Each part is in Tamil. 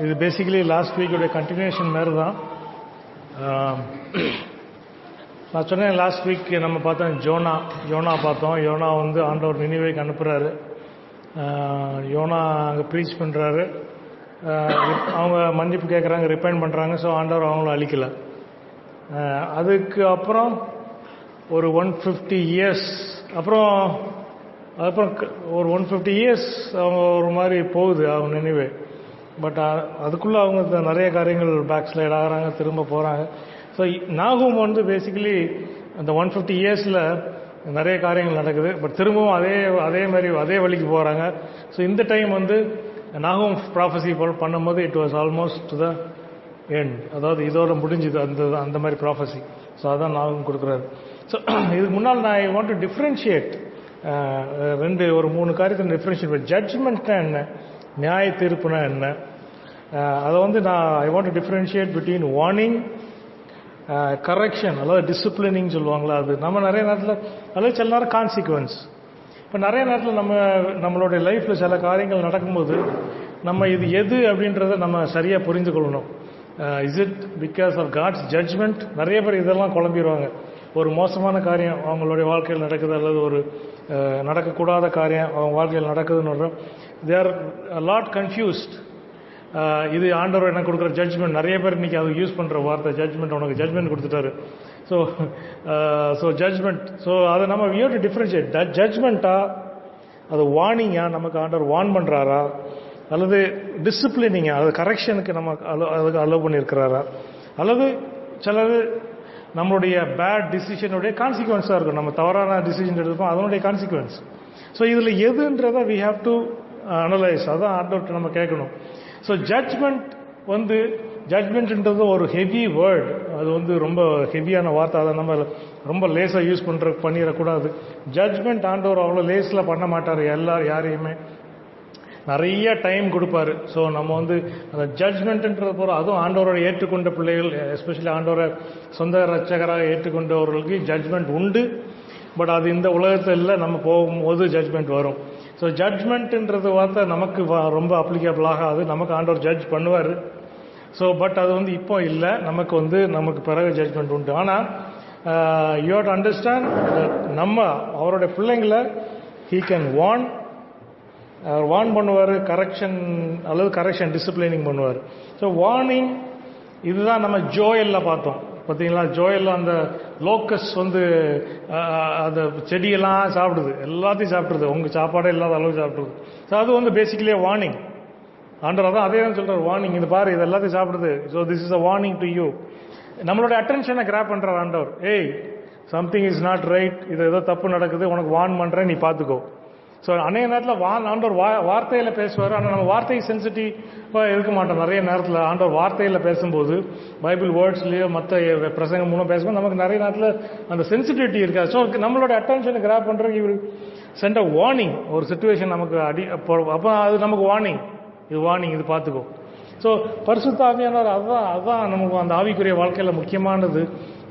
இது பேசிக்கலி லாஸ்ட் வீக்குடைய கண்டினியூஷன் மாதிரி தான். நான் சொன்னேன் லாஸ்ட் வீக் நம்ம பார்த்தோம் யோனா பார்த்தோம். யோனா வந்து ஆண்டவர் நினிவேக்கு அனுப்புகிறாரு. யோனா அங்கே ப்ரீச் பண்ணுறாரு. அவங்க மன்னிப்பு கேட்குறாங்க, ரிப்பைண்ட் பண்ணுறாங்க. ஸோ ஆண்டவர் அவங்கள அழிக்கலை. அதுக்கு அப்புறம் ஒரு 150 இயர்ஸ் அப்புறம் ஒரு 150 இயர்ஸ் அவங்க ஒரு மாதிரி போகுது அவங்க நினைவே. பட் அதுக்குள்ளே அவங்க நிறைய காரியங்கள் பேக் ஸ்லைட் ஆகிறாங்க, திரும்ப போகிறாங்க. ஸோ நாகும் வந்து பேசிக்கலி அந்த 150 இயர்ஸில் நிறைய காரியங்கள் நடக்குது. பட் திரும்பவும் அதே மாதிரி அதே வழிக்கு போகிறாங்க. ஸோ இந்த டைம் வந்து நாகும் ப்ராஃபஸி பண்ணும்போது it was almost to the end, அதாவது இதோட முடிஞ்சுது அந்த மாதிரி ப்ராஃபஸி. ஸோ அதான் நாகும் கொடுக்குறாரு. ஸோ இதுக்கு முன்னால் நான் ஐ வாண்ட் டு டிஃப்ரென்ஷியேட் ஒரு 3 காரியத்தை டிஃப்ரென்ஷியேட். ஜட்ஜ்மெண்ட்னா என்ன, நியாய தீர்ப்புனா என்ன, அதை வந்து நான் I want to differentiate between warning, correction, அதாவது டிசிப்ளினிங் சொல்லுவாங்களா. அது நம்ம நிறைய நேரத்தில் அதாவது சில நேரம் கான்சிக்வன்ஸ். இப்போ நிறைய நேரத்தில் நம்மளுடைய லைஃப்பில் சில காரியங்கள் நடக்கும்போது நம்ம இது எது அப்படின்றத நம்ம சரியாக புரிந்து கொள்ளணும். Is it because of God's judgement? நிறைய பேர் இதெல்லாம் குழம்பிடுவாங்க. ஒரு மோசமான காரியம் அவங்களுடைய வாழ்க்கையில் நடக்குது, அல்லது ஒரு நடக்கக்கூடாத காரியம் அவங்க வாழ்க்கையில் நடக்குதுன்னு தே ஆர் லாட் கன்ஃபியூஸ்ட். இது ஆண்டவர் என்ன கொடுக்குற ஜட்ஜ்மெண்ட். நிறைய பேர் இன்றைக்கி அது யூஸ் பண்ணுற வார்த்தை ஜட்ஜ்மெண்ட். உனக்கு ஜட்ஜ்மெண்ட் கொடுத்துட்டாரு. So judgement. ஸோ அதை நம்ம வி ஹேவ் டு டிஃப்ரென்ஷியேட். ஜட்ஜ்மெண்ட்டா அது வார்னிங்கா, நமக்கு ஆண்டவர் வார்ன் பண்ணுறாரா, அல்லது டிசிப்ளினிங்கா, அது கரெக்ஷனுக்கு நம்ம அதுக்கு அலோவ் பண்ணியிருக்கிறாரா, அல்லது சிலது நம்மளுடைய பேட் டிசிஷனுடைய கான்சிக்வன்ஸாக இருக்கும். நம்ம தவறான டிசிஷன் எடுத்துப்போம், அதனுடைய கான்சிக்வன்ஸ். ஸோ இதில் எதுன்றதை வி ஹாவ் டு அனலைஸ். அதான் ஆண்டவர்கிட்ட நம்ம கேட்கணும். ஸோ ஜட்ஜ்மெண்ட்ன்றது ஒரு ஹெவி வேர்டு. அது வந்து ரொம்ப ஹெவியான வார்த்தை. அதை நம்ம ரொம்ப லேஸாக யூஸ் பண்ணிடக்கூடாது. ஜட்ஜ்மெண்ட் ஆண்டவர் அவ்வளோ லேஸில் பண்ண மாட்டார். யாரையுமே நிறைய டைம் கொடுப்பாரு. ஸோ நம்ம வந்து அந்த ஜட்ஜ்மெண்ட்ன்றது போகிற அதுவும் ஆண்டவரோட ஏற்றுக்கொண்ட பிள்ளைகள், எஸ்பெஷலி ஆண்டவரை சொந்த ரட்சகராக ஏற்றுக்கொண்டவர்களுக்கு ஜட்ஜ்மெண்ட் உண்டு. பட் அது இந்த உலகத்தில் இல்லை, நம்ம போகும்போது ஜட்ஜ்மெண்ட் வரும். ஸோ ஜட்ஜ்மெண்ட்ன்றது வார்த்தை நமக்கு ரொம்ப அப்ளிகபிள் ஆகாது. நமக்கு ஆண்டவர் ஜட்ஜ் பண்ணுவார். ஸோ பட் அது வந்து இப்போ இல்லை, நமக்கு பிறகு ஜட்ஜ்மெண்ட் உண்டு. ஆனால் யூ ஹேவ் டு அண்டர்ஸ்டாண்ட், நம்ம அவருடைய பிள்ளைங்களை ஹீ கேன் வார்ன் பண்ணுவார், கரெக்ஷன் அல்லது கரெக்ஷன் டிசிப்ளினிங் பண்ணுவார். ஸோ வார்னிங் இதுதான் நம்ம ஜோயலில் பார்த்தோம். பார்த்தீங்களா, ஜோயலில் அந்த லோக்கஸ் வந்து அந்த செடியெல்லாம் சாப்பிடுது, எல்லாத்தையும் சாப்பிடுது, உங்கள் சாப்பாடே இல்லாத அளவு சாப்பிடுது. ஸோ அது வந்து பேசிக்கலியே வார்னிங். ஆண்டவர் தான் அதே தான் சொல்கிறார், வார்னிங். இது பாரு, இது எல்லாத்தையும் சாப்பிடுது. So this is a warning to you. நம்மளுடைய அட்டென்ஷனை கிராப் பண்ணுறார் ஆண்டவர். சம்திங் இஸ் நாட் ரைட், இது ஏதோ தப்பு நடக்குது, உனக்கு வார்ன் பண்ணுறேன், நீ பார்த்துக்கோ. ஸோ அநேக நேரத்தில் ஆண்டவர் வார்த்தையில் பேசுவார். ஆனால் நம்ம வார்த்தை சென்சிட்டிவாக இருக்க மாட்டோம். நிறைய நேரத்தில் ஆண்டவர் வார்த்தையில் பேசும்போது, பைபிள் வேர்ட்ஸ்லேயோ மற்ற பிரசங்கம் மூலம் பேசும்போது நமக்கு நிறைய நேரத்தில் அந்த சென்சிட்டிவிட்டி இருக்காது. ஸோ நம்மளோட அட்டென்ஷனை கிராப் பண்ணுறதுக்கு இவர் சென்ட் அ வார்னிங். ஒரு சிச்சுவேஷன் நமக்கு அப்போ அது நமக்கு வார்னிங், இது வார்னிங், இது பார்த்துக்கோ. ஸோ பரிசுத்த ஆவியானவர் அதுதான் நமக்கு அந்த ஆவிக்குரிய வாழ்க்கையில் முக்கியமானது.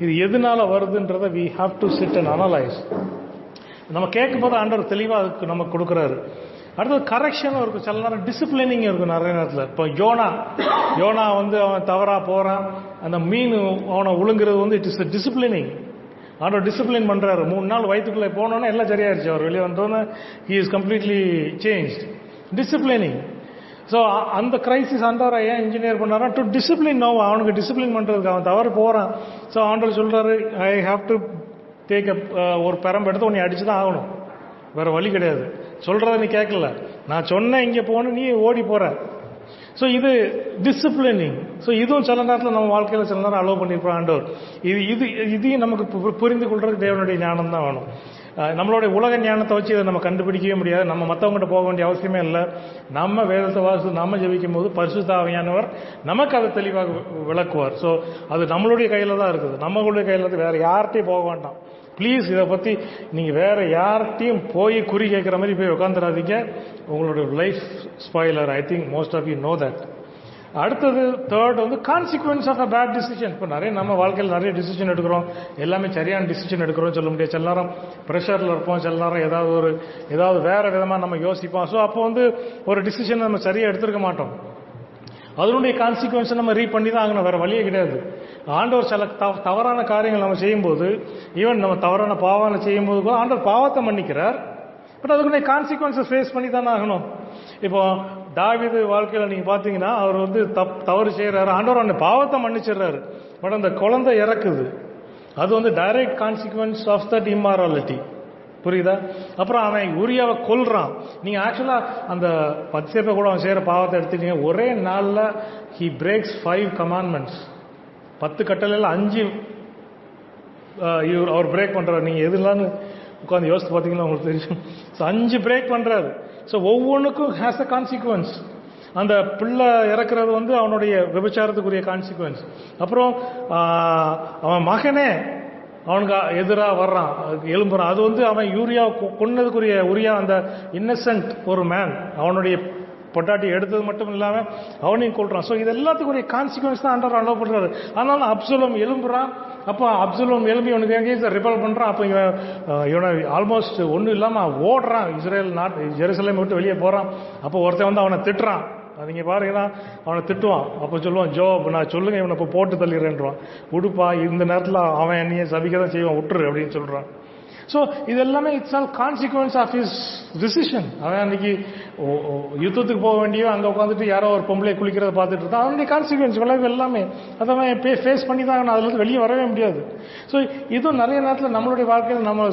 இது எதனால வருதுன்றதை we have to sit and analyse. நம்ம கேட்கும் போது ஆண்டவர் தெளிவாக அதுக்கு நமக்கு கொடுக்குறாரு. அடுத்தது கரெக்ஷனும் இருக்கும், சில நேரம் டிசிப்ளினிங் இருக்கும் நிறைய நேரத்தில். இப்போ யோனா வந்து அவன் தவறாக போகிறான், அந்த மீன் அவனை உழுங்குறது வந்து இட் இஸ் டிசிப்ளினிங். ஆண்டவர் டிசிப்ளின் பண்ணுறாரு. 3 நாள் வயிற்றுக்குள்ளே போனோன்னே எல்லாம் சரியாயிருச்சு. அவர் வெளியே வந்தோன்னே he is completely changed. Disciplining. So அந்த கிரைசிஸ் ஆண்டவர் ஏன் இன்ஜினியர் பண்ணாரா? To discipline. அவனுக்கு டிசிப்ளின் பண்ணுறதுக்கு. அவன் தவறு போகிறான். ஸோ ஆண்டவர் சொல்கிறாரு, ஐ ஹாவ் டு டேக் ஒரு பெரம்பு எடுத்து உன்னை அடிச்சு தான் ஆகணும், வேறு வழி கிடையாது. சொல்கிறத நீ கேட்கல, நான் சொன்னேன் இங்கே போகணும், நீ ஓடி போகிற. ஸோ இது டிசிப்ளினிங். ஸோ இதுவும் சில நேரத்தில் நம்ம வாழ்க்கையில் சில நேரம் அலோவ் பண்ணியிருப்போம் ஆண்டவர். இதையும் நமக்கு புரிந்து கொள்றதுக்கு தேவனுடைய ஞானம் தான் வேணும். நம்மளுடைய உலக ஞானத்தை வச்சு இதை நம்ம கண்டுபிடிக்கவே முடியாது. நம்ம மற்றவங்ககிட்ட போக வேண்டிய அவசியமே இல்லை. நம்ம வேதத்தை வாசித்து நம்ம ஜெபிக்கும் போது பரிசுத்த ஆவியானவர் நமக்கு அதை தெளிவாக விளக்குவார். ஸோ அது நம்மளுடைய கையில் தான் இருக்குது. நம்மளுடைய கையில் இருந்து வேறு யார்கிட்டையும் போக வேண்டாம். ப்ளீஸ் இதை பற்றி நீங்கள் வேறு யார்கிட்டையும் போய் குறி கேட்குற மாதிரி போய் உட்காந்துடாதீங்க. உங்களோட life spoiler. I think most of you know that. அடுத்தது தேர்ட் வந்து consequence of a bad decision. இப்போ நம்ம வாழ்க்கையில் நிறைய டிசிஷன் எடுக்கிறோம், எல்லாமே சரியான டிசிஷன் எடுக்கிறோம் சொல்ல முடியாது. சில நேரம் ப்ரெஷரில் இருப்போம், சில நேரம் ஏதாவது வேறு விதமாக நம்ம யோசிப்போம். ஸோ அப்போ வந்து ஒரு டிசிஷன் நம்ம சரியாக எடுத்துருக்க மாட்டோம். அதனுடைய கான்சிக்வன்ஸை நம்ம ரீட் பண்ணி தான் ஆகணும், வேற வழியே கிடையாது. ஆண்டவர் சில தவறான காரியங்கள் நம்ம செய்யும்போது, ஈவன் நம்ம தவறான பாவங்களை செய்யும்போது கூட ஆண்டவர் பாவத்தை மன்னிக்கிறார். பட் அதுக்குடைய கான்சிக்வன்ஸை ஃபேஸ் பண்ணி தானே ஆகணும். இப்போ தாவீது வாழ்க்கையில் நீங்கள் பார்த்தீங்கன்னா அவர் வந்து தவறு செய்கிறாரு, ஆண்டவர் அந்த பாவத்தை மன்னிச்சிடுறாரு. பட் அந்த குழந்தை இறக்குது, அது வந்து direct consequence of that immorality. புரியுதா? அப்புறம் அவன் உரியாவை கொல்றான். நீங்க ஆக்சுவலா அந்த 10 பேர் கூட அவன் செய்யற பாவத்தை எடுத்துட்டீங்க, ஒரே நாள்ல ஹி பிரேக்ஸ் 5 கமாண்ட்மெண்ட்ஸ். 10 கட்டளையில் 5 அவர் பிரேக் பண்றாரு. நீங்க எதுலான்னு உட்காந்து யோசித்து பார்த்தீங்கன்னா உங்களுக்கு தெரியும். 5 பிரேக் பண்றாரு. ஸோ ஒவ்வொன்றுக்கும் ஹேஸ் அ கான்சிக்வன்ஸ். அந்த பிள்ளை இறக்குறது வந்து அவனுடைய விபச்சாரத்துக்குரிய கான்சிக்வன்ஸ். அப்புறம் அவன் மகனே அவனுக்கு எதிராக வர்றான், எழும்புறான். அது வந்து அவன் யூரியா கொன்னதுக்குரிய உரியா அந்த இன்னசென்ட் ஒரு மேன் அவனுடைய பொட்டாட்டி எடுத்தது மட்டும் இல்லாமல் அவனையும் கொள்றான். ஸோ இது எல்லாத்துக்குரிய கான்சிக்வன்ஸ் தான் ஆண்டவர் அலோவ் பண்றாரு. ஆனாலும் அப்சலோம் எழும்புறான். அப்போ அப்சலோம் எழும்பி அவனுக்கு எங்கேயும் ரிபல் பண்றான். அப்போ இவனை ஆல்மோஸ்ட் ஒன்றும் இல்லாமல் ஓடுறான், இஸ்ரேல் ஜெருசலேம் விட்டு வெளியே போறான். அப்போ ஒருத்தன் வந்து அவனை திட்டுறான். நீங்க பாருங்கன்னா அவனை திட்டுவான். அப்போ சொல்லுவான், ஜோப் நான் சொல்லுங்க இவனை இப்போ போட்டு தள்ளிடுறேன்றான். உடுப்பா இந்த நேரத்தில் அவன் என்னையே சபிக்க தான் செய்வான், விட்டுரு அப்படின்னு சொல்றான். ஸோ இது எல்லாமே it's all consequence of his decision. அவன் அன்னைக்கு யுத்தத்துக்கு போக வேண்டிய அங்கே உட்காந்துட்டு யாரோ ஒரு பொம்பளை குளிக்கிறத பார்த்துட்டு இருந்தான். அவனுடைய கான்சிக்வன்ஸ் விளைவு எல்லாமே அதை அவன் ஃபேஸ் பண்ணி தான் அதுலேருந்து வெளியே வரவே முடியாது. ஸோ இதுவும் நிறைய நேரத்தில் நம்மளுடைய வாழ்க்கையில் நம்ம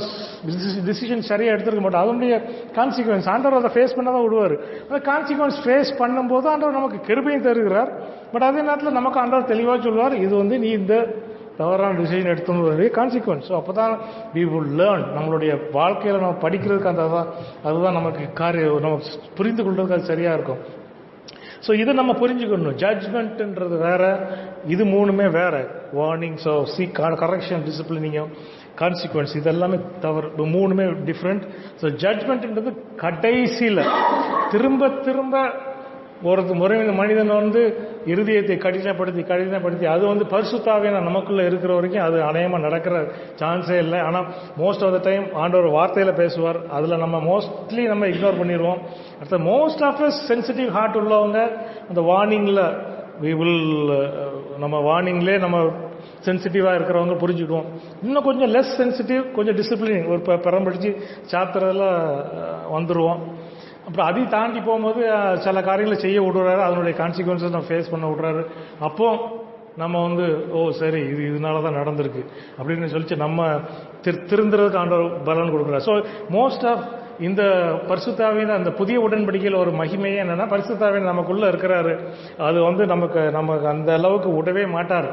டிசிஷன் சரியாக எடுத்துருக்க மாட்டோம். அதனுடைய கான்சிக்வன்ஸ் ஆண்டவர் அதை ஃபேஸ் பண்ண தான் விடுவார். அந்த கான்சிக்வன்ஸ் ஃபேஸ் பண்ணும்போது ஆண்டவர் நமக்கு கிருபையும் தருகிறார். பட் அதே நேரத்தில் நமக்கு ஆண்டவர் தெளிவாக சொல்வார், இது வந்து நீ இந்த தவறான டிசிஷன் எடுத்து கான்சிக்வன்ஸ். ஸோ அப்போ தான் வி வுட் லேர்ன். நம்மளுடைய வாழ்க்கையில் நம்ம படிக்கிறதுக்கு அதுதான் நமக்கு நம்ம புரிந்து கொள்றதுக்கு அது சரியாக இருக்கும். ஸோ இதை நம்ம புரிஞ்சுக்கணும். ஜட்ஜ்மெண்ட்ன்றது வேற, இது மூணுமே வேற. வார்னிங், ஸோ கரெக்ஷன், டிசிப்ளினிங்கும் கான்சிக்வன்ஸ் இதெல்லாமே தவறு, மூணுமே டிஃப்ரெண்ட். ஸோ ஜட்ஜ்மெண்ட்ன்றது கடைசியில் திரும்ப திரும்ப ஒரு முறை மனிதன் வந்து இருதயத்தை கடினப்படுத்தி அது வந்து பரிசுத்தாவியான நமக்குள்ள இருக்கிற வரைக்கும் அது அநேகமாக நடக்கிற சான்ஸே இல்லை. ஆனால் மோஸ்ட் ஆஃப் த டைம் ஆண்டவர் வார்த்தையில் பேசுவார், அதில் நம்ம மோஸ்ட்லி நம்ம இக்னோர் பண்ணிடுவோம். அடுத்த most of us sensitive heart உள்ளவங்க அந்த வார்னிங்கில் நம்ம வார்னிங்லேயே நம்ம சென்சிட்டிவாக இருக்கிறவங்க புரிஞ்சுக்குவோம். இன்னும் கொஞ்சம் லெஸ் சென்சிட்டிவ், கொஞ்சம் டிசிப்ளின் ஒரு பெரம்படிச்சு சாப்பிட்றதுல வந்துடுவோம். அப்புறம் அதையும் தாண்டி போகும்போது சில காரியங்களை செய்ய விடுறாரு, அதனுடைய கான்சிக்வன்ஸை நம்ம ஃபேஸ் பண்ண விடுறாரு. அப்போ நம்ம வந்து சரி இதனால தான் நடந்திருக்கு அப்படின்னு சொல்லிச்சு நம்ம திருந்துறதுக்கு ஆண்டவர் பலன் கொடுக்குறாரு. ஸோ மோஸ்ட் ஆஃப் இந்த பரிசுத்தாவின் அந்த புதிய உடன்படிக்கையில் ஒரு மகிமையே என்னன்னா, பரிசுத்தாவின் நமக்குள்ள இருக்கிறாரு. அது வந்து நமக்கு அந்த அளவுக்கு விடவே மாட்டார்.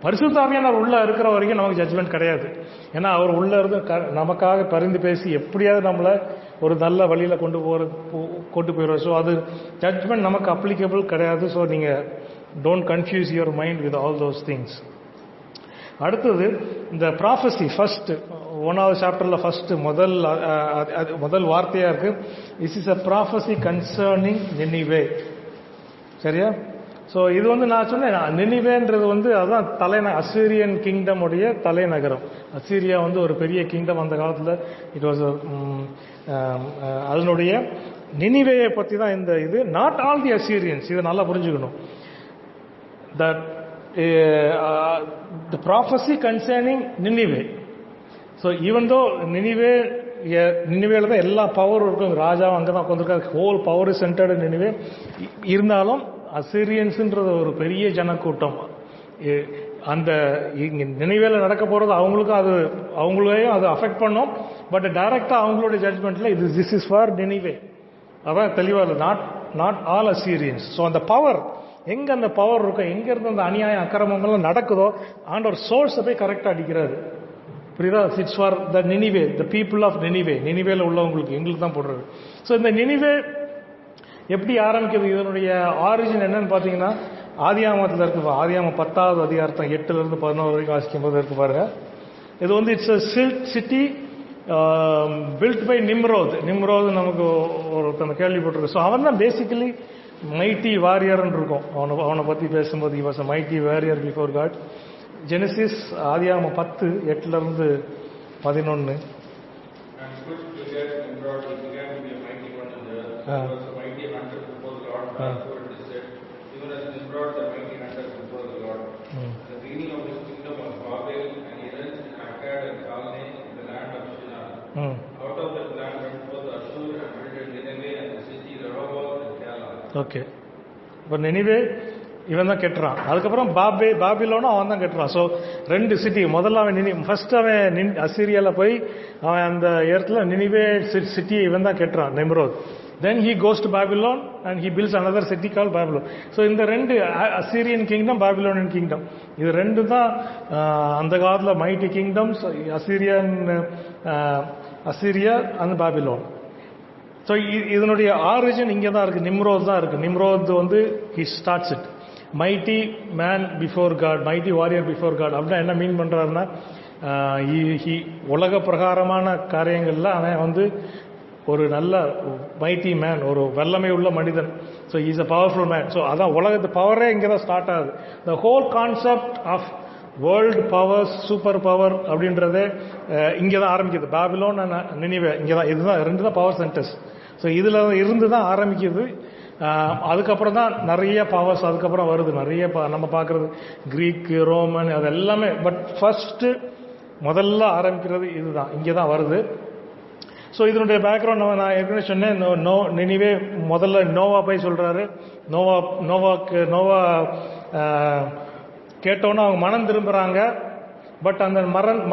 பரிசுத்தாவியானவர் உள்ள இருக்கிற வரைக்கும் நமக்கு ஜட்ஜ்மெண்ட் கிடையாது. ஏன்னா அவர் உள்ள இருந்து நமக்காக பரிந்து பேசி எப்படியாவது நம்மளை ஒரு நல்ல வழியில் கொண்டு போயிடுவார். ஸோ அது ஜட்ஜ்மெண்ட் நமக்கு அப்ளிகபிள் கிடையாது. ஸோ நீங்கள் don't confuse your mind with all those things. அடுத்தது இந்த ப்ராஃபஸி. ஃபர்ஸ்ட் 1வது சாப்டர்ல ஃபர்ஸ்ட் முதல் வார்த்தையா இருக்கு, this is a prophecy concerning Nineveh. சரியா? ஸோ இது வந்து நான் சொன்னேன், நினிவேன்றது வந்து அதுதான் அசீரியன் கிங்டம் உடைய தலைநகரம். அசீரியா வந்து ஒரு பெரிய கிங்டம் அந்த காலத்தில். இட் வாஸ் அதனுடைய நினிவேயை பற்றி தான் இந்த இது. நாட் ஆல் தி அசீரியன்ஸ், இதை நல்லா புரிஞ்சுக்கணும். The prophecy concerning Nineveh. So even though நினிவேல தான் எல்லா பவரும் இருக்கும், ராஜாவும் அங்கே தான் உட்காந்துருக்காரு, ஹோல் பவர் இஸ் சென்டர்டு இன் நினிவே. இருந்தாலும் அசிரியன்ஸ்ன்றது ஒரு பெரிய ஜனக்கூட்டம். அந்த நினைவேல நடக்க போகிறது அவங்களையும் அது அஃபெக்ட் பண்ணும். பட் டைரக்டாக அவங்களுடைய ஜட்ஜ்மெண்ட்ல திஸ் இஸ் ஃபார் நினிவே. அதான் தெளிவாக இல்லை, நாட் ஆல் அசீரியன்ஸ். ஸோ அந்த பவர் எங்க அந்த பவர் இருக்கும், எங்க இருந்து அந்த அநியாயம் அக்கிரமங்கள்லாம் நடக்குதோ ஆண்டவர் சோர்ஸை போய் கரெக்டாக அடிக்கிறாரு. புரியுதா? It's for the Nineveh, the people of Nineveh. நினிவேல உள்ளவங்களுக்கு, எங்களுக்கு தான் போடுறாரு. ஸோ இந்த நினிவே எப்படி ஆரம்பிக்கிறது, இதனுடைய ஆரிஜின் என்னன்னு பார்த்தீங்கன்னா ஆதியாமத்தில் இருக்கு. ஆதியாமம் 10வது அதிகாரத்தை 8லிருந்து 11 வரைக்கும் வாசிக்கும் போது இருக்கு பாருங்க. இது வந்து it's a city built by Nimrod. நமக்கு ஒருத்தனை கேள்விப்பட்டிருக்கு. ஸோ அவன் தான் பேசிக்கலி மைட்டி வாரியர்ன்னு இருக்கும். அவனை பற்றி பேசும்போது he was a mighty warrior before God. Genesis ஆதியாகமம் 10:8லிருந்து 11. Nimrod the mighty hunter before the Lord. The beginning of his kingdom was Babel, and he reigned in Akkad and Calneh in the land of Shinar. Out of that land went forth Ashur and built Nineveh and the city Rehoboth and Calah. Okay, இப்போ நினிவே இவன் தான் கெட்டுறான். அதுக்கப்புறம் பாபிலோனும் அவன் தான் கெட்டுறான். So 2 city. முதல்ல அவன் ஃபர்ஸ்ட் அவன் அசீரியாவில் போய் அவன் அந்த இடத்துல நினிவே சிட்டியை இவன் தான் கெட்டுறான், Nimrod. Then he goes to Babylon and he builds another city called Babylon. So இந்த 2 Assyrian kingdom, Babylonian kingdom, இது 2 தான் அந்த காலத்தில் mighty kingdoms, Assyria and Babylon. So இதனுடைய ஆரிஜின் இங்கே தான் இருக்குது, நிம்ரோத் தான் இருக்குது. நிம்ரோத் வந்து he starts it. Mighty man before God, mighty warrior before God அப்படின்னா என்ன மீன் பண்ணுறாருன்னா, உலக பிரகாரமான காரியங்களில் அவன் வந்து ஒரு நல்ல மைட்டி மேன், ஒரு வல்லமை உள்ள மனிதன். So is a powerful man. So அதான் உலகத்து பவரே இங்கே தான் ஸ்டார்ட் ஆகுது. The whole concept of world powers, super power அப்படின்றதே இங்கே தான் ஆரம்பிக்குது. பாபிலோன் அண்ட் நினிவே இங்கே தான், இதுதான் 2 தான் பவர் சென்டர்ஸ். ஸோ இதில் இருந்து தான் ஆரம்பிக்குது. அதுக்கப்புறம் தான் நிறைய பவர்ஸ் அதுக்கப்புறம் வருது. நிறைய நம்ம பார்க்குறது கிரீக்கு, ரோமன், அது எல்லாமே. பட் ஃபர்ஸ்ட்டு முதல்ல ஆரம்பிக்கிறது இதுதான், இங்கே தான் வருது. ஸோ இதனுடைய பேக்ரவுண்ட் நான் ஏற்கனவே சொன்னேன். நினிவே முதல்ல நோவா போய் சொல்கிறாரு. நோவா கேட்டோன்னா அவங்க மனம் திரும்புகிறாங்க. பட் அந்த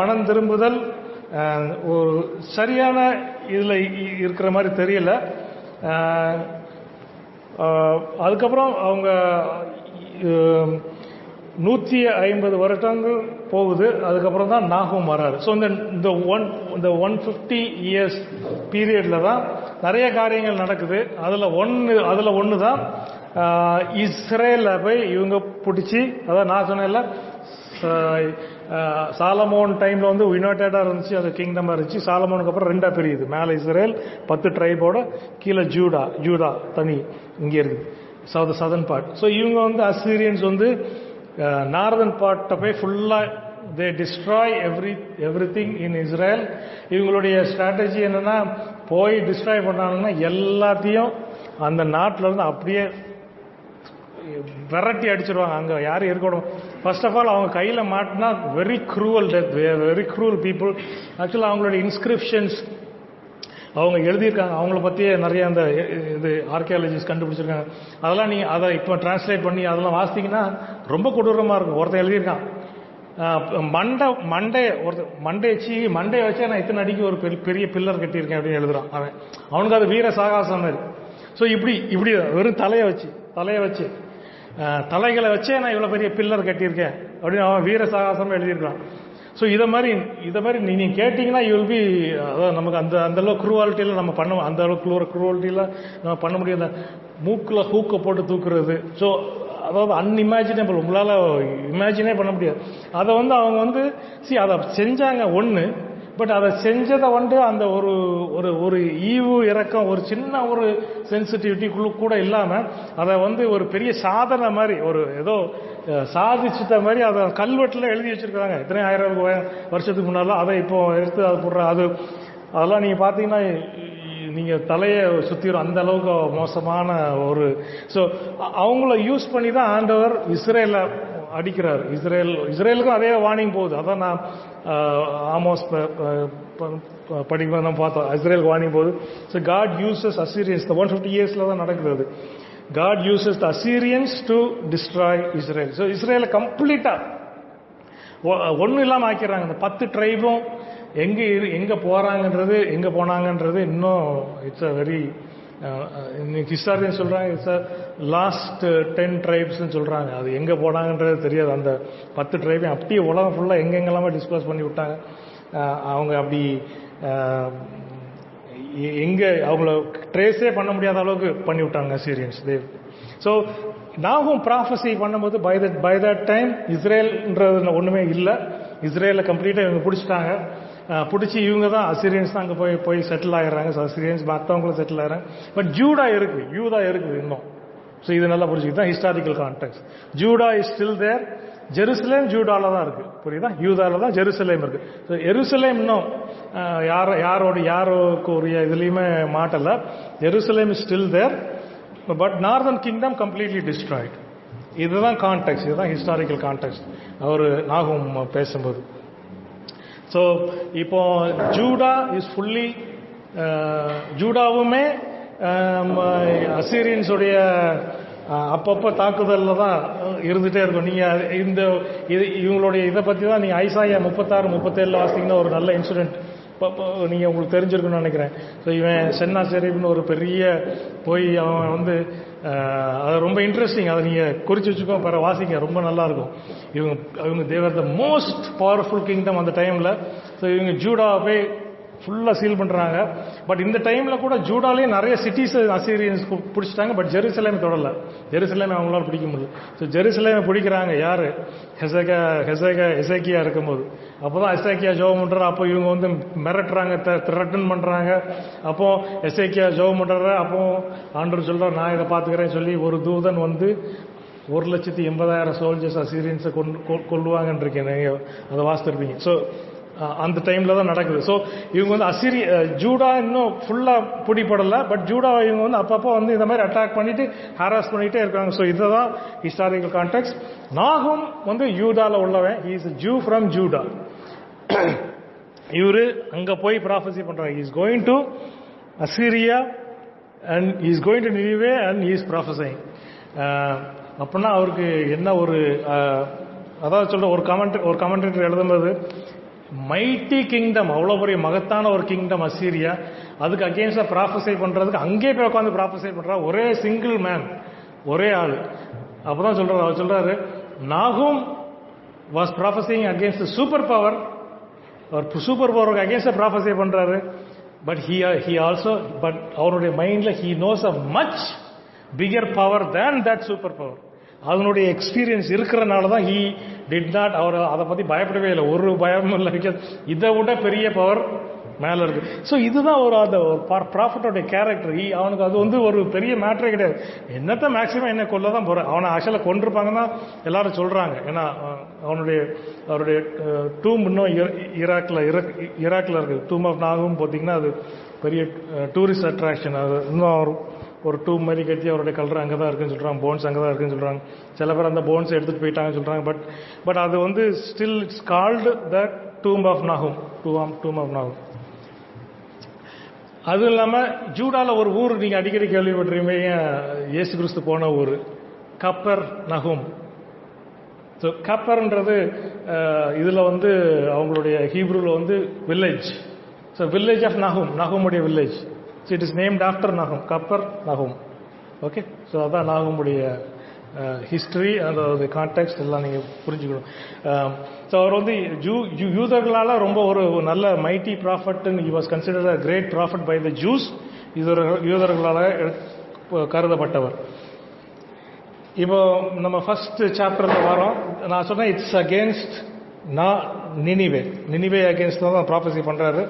மனம் திரும்புதல் ஒரு சரியான இதில் இருக்கிற மாதிரி தெரியல. அதுக்கப்புறம் அவங்க 150 வருடங்கள் போகுது. அதுக்கப்புறம் தான் நாகும் வராரு. ஸோ இந்த 150 இயர்ஸ் பீரியடில் தான் நிறைய காரியங்கள் நடக்குது. அதில் ஒன்று தான் இஸ்ரேலில் போய் இவங்க பிடிச்சி, அதான் நான் சொன்னேன்ல, சாலமோன் டைமில் வந்து யுனைடெடாக இருந்துச்சு, அது கிங்டமாக இருந்துச்சு. சாலமோனுக்கு அப்புறம் 2ஆக பிரியுது. மேலே இஸ்ரேல் 10 ட்ரைபோட, கீழே ஜூடா தனி இங்கே இருக்குது, சதர்ன் பார்ட். ஸோ இவங்க வந்து அசீரியன்ஸ் வந்து நார்தன் பார்ட்டை போய் ஃபுல்லாக தே டிஸ்ட்ராய் எவ்ரிதிங் இன் இஸ்ரேல். இவங்களுடைய ஸ்ட்ராட்டஜி என்னென்னா, போய் டிஸ்ட்ராய் பண்ணாங்கன்னா எல்லாத்தையும் அந்த நாட்டில் இருந்து அப்படியே விரட்டி அடிச்சிருவாங்க. அங்கே யாரும் இருக்கணும். ஃபர்ஸ்ட் ஆஃப் ஆல் அவங்க கையில் மாட்டினா very cruel death, very cruel people. ஆக்சுவலாக அவங்களுடைய இன்ஸ்கிரிப்ஷன்ஸ் அவங்க எழுதியிருக்காங்க. அவங்கள பற்றியே நிறைய அந்த இது ஆர்கியாலஜிஸ்ட் கண்டுபிடிச்சிருக்காங்க. அதெல்லாம் நீங்கள் அதை இப்போ டிரான்ஸ்லேட் பண்ணி அதெல்லாம் வாசித்தீங்கன்னா ரொம்ப கொடூரமாக இருக்கும். ஒருத்தன் எழுதியிருக்கான், மண்டையை வச்சே நான் இத்தனை அடிக்கு ஒரு பெரிய பில்லர் கட்டியிருக்கேன் அப்படின்னு எழுதுறான் அவன். அவனுக்கு அது வீர சாகாசம் மாதிரி. ஸோ இப்படி வெறும் தலையை வச்சு தலைகளை வச்சே நான் இவ்வளோ பெரிய பில்லர் கட்டியிருக்கேன் அப்படின்னு அவன் வீர சாகாசம் எழுதியிருக்கான். ஸோ இதை மாதிரி நீங்கள் கேட்டிங்கன்னா யூ வில் பி, அதாவது நமக்கு அந்தளவு க்ரூவாலிட்டியில் நம்ம பண்ண, அந்த அளவுக்கு க்ரூவாலிட்டியில் நம்ம பண்ண முடியாது. மூக்கில் ஹூக்கை போட்டு தூக்குறது. ஸோ அதாவது அன்இமேஜினபிள், உங்களால் இமேஜினே பண்ண முடியாது. அதை வந்து அவங்க வந்து அதை செஞ்சாங்க ஒன்று. பட் அதை செஞ்சதை வந்து அந்த ஒரு ஈவு இறக்கம், ஒரு சின்ன ஒரு சென்சிட்டிவிட்டி கூட இல்லாமல் அதை வந்து ஒரு பெரிய சாதனை மாதிரி, ஒரு ஏதோ சாதிச்சிட்ட மாதிரி அதை கல்வெட்டில் எழுதி வச்சிருக்காங்க. இத்தனை 1000 வருஷத்துக்கு முன்னால அதை இப்போ எடுத்து அதை போடுற அதெல்லாம் நீங்கள் பார்த்தீங்கன்னா நீங்கள் தலையை சுற்றிடும். அந்த அளவுக்கு மோசமான ஒரு. ஸோ அவங்கள யூஸ் பண்ணி தான் ஆண்டவர் இஸ்ரேலை அடிக்கிறார். இஸ்ரேலுக்கும் அதே வார்னிங் போகுது. அதான் நான் ஆமோஸ் படிக்கும்போது தான் பார்த்தோம். இஸ்ரேலுக்கு வார்னிங் போகுது. ஸோ காட் யூசஸ் அசீரியன்ஸ், 150 இயர்ஸில் தான் நடக்குது. God uses the Assyrians to destroy Israel. So இஸ்ரேலை கம்ப்ளீட்டாக ஒன்றும் இல்லாமல் ஆக்கிறாங்க. இந்த 10 ட்ரைபும் எங்கே போனாங்கன்றது இன்னும் இட்ஸ் அ வெரி, ஹிஸ்டாரியன் சொல்கிறாங்க இட்ஸ் அ லாஸ்ட் 10 ட்ரைப்ஸ்ன்னு சொல்கிறாங்க. அது எங்கே போனாங்கன்றது தெரியாது. அந்த 10 ட்ரைபையும் அப்படியே உலகம் ஃபுல்லாக எங்கெங்கெல்லாமே டிஸ்போஸ் பண்ணி விட்டாங்க. அவங்க அப்படி எங்கே அவங்கள ட்ரேஸே பண்ண முடியாத அளவுக்கு பண்ணி விட்டாங்க அசீரியன்ஸ். ஸோ நாகும் ப்ராஃபஸி பண்ணும்போது பை தட் டைம் இஸ்ரேல்ன்றது ஒன்றுமே இல்லை. இஸ்ரேலை கம்ப்ளீட்டாக இவங்க பிடிச்சிட்டாங்க. பிடிச்சி இவங்க தான் அசீரியன்ஸ் தான் அங்கே போய் செட்டில் ஆகிடுறாங்க. அசீரியன்ஸ் மற்றவங்களும் செட்டில் ஆகிறாங்க. பட் யூதா இருக்குது இன்னும். ஸோ இது நல்லா புரிஞ்சுக்கிட்டு தான் historical context. Judah is still there. Jerusalem ஜூடால தான் இருக்கு, புரியுதா? யூதால தான் ஜெருசலேம் இருக்கு. ஸோ எருசலேம் இன்னும் யாருக்கு உரிய இதுலையுமே மாட்டல. Jerusalem is still there. But northern kingdom completely destroyed. இதுதான் கான்டெக்ட், இதுதான் ஹிஸ்டாரிக்கல் கான்டெக்ட் அவர் நாகும் பேசும்போது. ஸோ இப்போ ஜூடா இஸ் ஃபுல்லி, ஜூடாவுமே அசீரியன்ஸுடைய அப்பப்போ தாக்குதலில் தான் இருந்துகிட்டே இருக்கும். நீங்கள் இவங்களுடைய இதை பற்றி தான் நீங்கள் ஐசாயா 36-37 வாசிங்கன்னா ஒரு நல்ல இன்சிடென்ட் நீங்கள் உங்களுக்கு தெரிஞ்சிருக்குன்னு நினைக்கிறேன். ஸோ இவன் சென்னாசெரிப்னு ஒரு பெரிய போய் அவன் வந்து அது ரொம்ப இன்ட்ரெஸ்டிங், அதை நீங்கள் குறித்து வச்சுக்கோ, பிற வாசிங்க, ரொம்ப நல்லாயிருக்கும். இவங்க தேவர் த மோஸ்ட் பவர்ஃபுல் கிங்டம் அந்த டைமில். ஸோ இவங்க ஜூடாவை போய் ஃபுல்லாக சீல் பண்ணுறாங்க. பட் இந்த டைமில் கூட ஜூடாலேயே நிறைய சிட்டிஸ் அசீரியன்ஸ் பிடிச்சிட்டாங்க. பட் ஜெருசலேம் தொடரல, ஜெருசலேமை அவங்களால பிடிக்க முடியல. ஸோ ஜெருசலேமை பிடிக்கிறாங்க யார்? எசேக்கியா இருக்கும்போது. அப்போ தான் எசேக்கியா ஜெபம் பண்ணுறாரு. அப்போ இவங்க வந்து மிரட்டுறாங்க, த்ரெட்டன் பண்ணுறாங்க. அப்போ எசேக்கியா ஜெபம் பண்ணுறாரு. அப்போ ஆண்டவர் சொல்கிறார், நான் இதை பார்த்துக்கிறேன்னு சொல்லி ஒரு தூதன் வந்து 1,80,000 சோல்ஜர்ஸ் அசீரியன்ஸை கொள்ளுவாங்கன்னு இருக்கேன். நீங்கள் அதை வாசித்திருப்பீங்க. ஸோ அந்த டைமில் தான் நடக்குது. ஸோ இவங்க வந்து ஜூடா இன்னும் ஃபுல்லாக பிடிப்படலை. பட் ஜூடா இவங்க வந்து அப்பப்போ வந்து இந்த மாதிரி அட்டாக் பண்ணிட்டு ஹாராஸ் பண்ணிகிட்டே இருக்காங்க. ஸோ இதுதான் ஹிஸ்டாரிக்கல் கான்டெக்ட். நாகும் வந்து யூடாவில் உள்ளவன், he is Jew from Judah. இவர் அங்கே போய் ப்ராஃபஸி பண்ணுறாங்க. He is going to Assyria and he is going to Nineveh and he is prophesying. அப்படின்னா அவருக்கு என்ன ஒரு அதாவது சொல்கிற ஒரு கமெண்டேட்டர் எழுதும்போது, மைட்டி கிங்டம், அவ்வளோ பெரிய மகத்தான ஒரு கிங்டம் அசீரியா, அதுக்கு அகேன்ஸ்டாக ப்ராஃபஸை பண்ணுறதுக்கு அங்கே போய் உட்காந்து ப்ராஃபஸை பண்ணுறா ஒரே சிங்கிள் மேன், ஒரே ஆள். அப்போ தான் சொல்கிறார், அவர் சொல்கிறாரு, நாகும் was prophesying against super power. அவர் சூப்பர் பவருக்கு அகேன்ஸ்டாக ப்ராஃபஸை பண்ணுறாரு. பட் ஹி ஆல்சோ, பட் அவருடைய மைண்டில் he knows a much bigger power than that super power. அதனுடைய எக்ஸ்பீரியன்ஸ் இருக்கிறனால தான் ஹீ டிட் நாட், அவர் அதை பற்றி பயப்படவே இல்லை, ஒரு பயமும் இல்லை. இதை விட பெரிய பவர் மேலே இருக்கு. ஸோ இதுதான் அந்த ப்ராஃபிட்டோடைய கேரக்டர். அவனுக்கு அது வந்து ஒரு பெரிய மேட்டரே கிடையாது. என்னத்தை மேக்ஸிமம் என்ன கொல்ல தான் போகிறேன், அவனை ஆக்சுவலாக கொண்டிருப்பாங்க தான் எல்லாரும் சொல்கிறாங்க. ஏன்னா அவருடைய டூம் இன்னும் ஈராக்கில் இருக்குது. டூம் ஆஃப் நாகும் பார்த்தீங்கன்னா அது பெரிய டூரிஸ்ட் அட்ராக்ஷன். அது இன்னும் ஒரு டூம் மாதிரி கட்டி அவருடைய கலர் அங்கே தான் இருக்குன்னு சொல்கிறாங்க, போன்ஸ் அங்கே தான் இருக்குன்னு சொல்கிறாங்க. சில பேர் அந்த போன்ஸை எடுத்துகிட்டு போயிட்டாங்கன்னு சொல்கிறாங்க. பட் அது வந்து still it's called the doom of நாகும், டூம் ஆஃப் நாகும். அதுவும் இல்லாமல் ஜூடாவில் ஒரு ஊர் நீங்கள் அடிக்கடி கேள்விப்பட்டிருக்கீங்க, இயேசு கிறிஸ்து போன ஊர், கப்பர் நகும். ஸோ கப்பர்ன்றது இதில் வந்து அவங்களுடைய ஹீப்ரூவில் வந்து வில்லேஜ். ஸோ வில்லேஜ் ஆஃப் நகும், நகுமுடைய village. So it is named after நகும், கப்பர் நகும். ஓகே, ஸோ அதான் நாகுமுடைய ஹிஸ்ட்ரி, அந்த கான்டெக்ட் எல்லாம் நீங்கள் புரிஞ்சுக்கணும். ஸோ அவர் வந்து யூதர்களால் ரொம்ப ஒரு நல்ல mighty prophet, he was considered a great prophet by the Jews. யூதர்களால் கருதப்பட்டவர். இப்போ நம்ம ஃபர்ஸ்ட் சாப்டரில் வரோம். நான் சொன்னேன் இட்ஸ் அகேன்ஸ்ட் நினிவே அகேன்ஸ்ட் தான் ப்ராஃபஸி பண்ணுறாரு.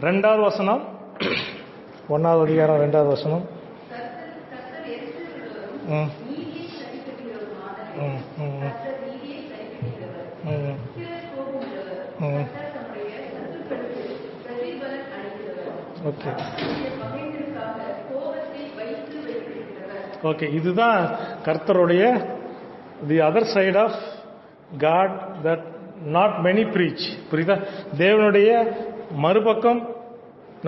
2வது வசனம், 1வது அதிகாரம் 2வது வசனம். ஓகே, இதுதான் கர்த்தருடைய the other side of God that not many preach. புரியுதா? தேவனுடைய மறுபக்கம்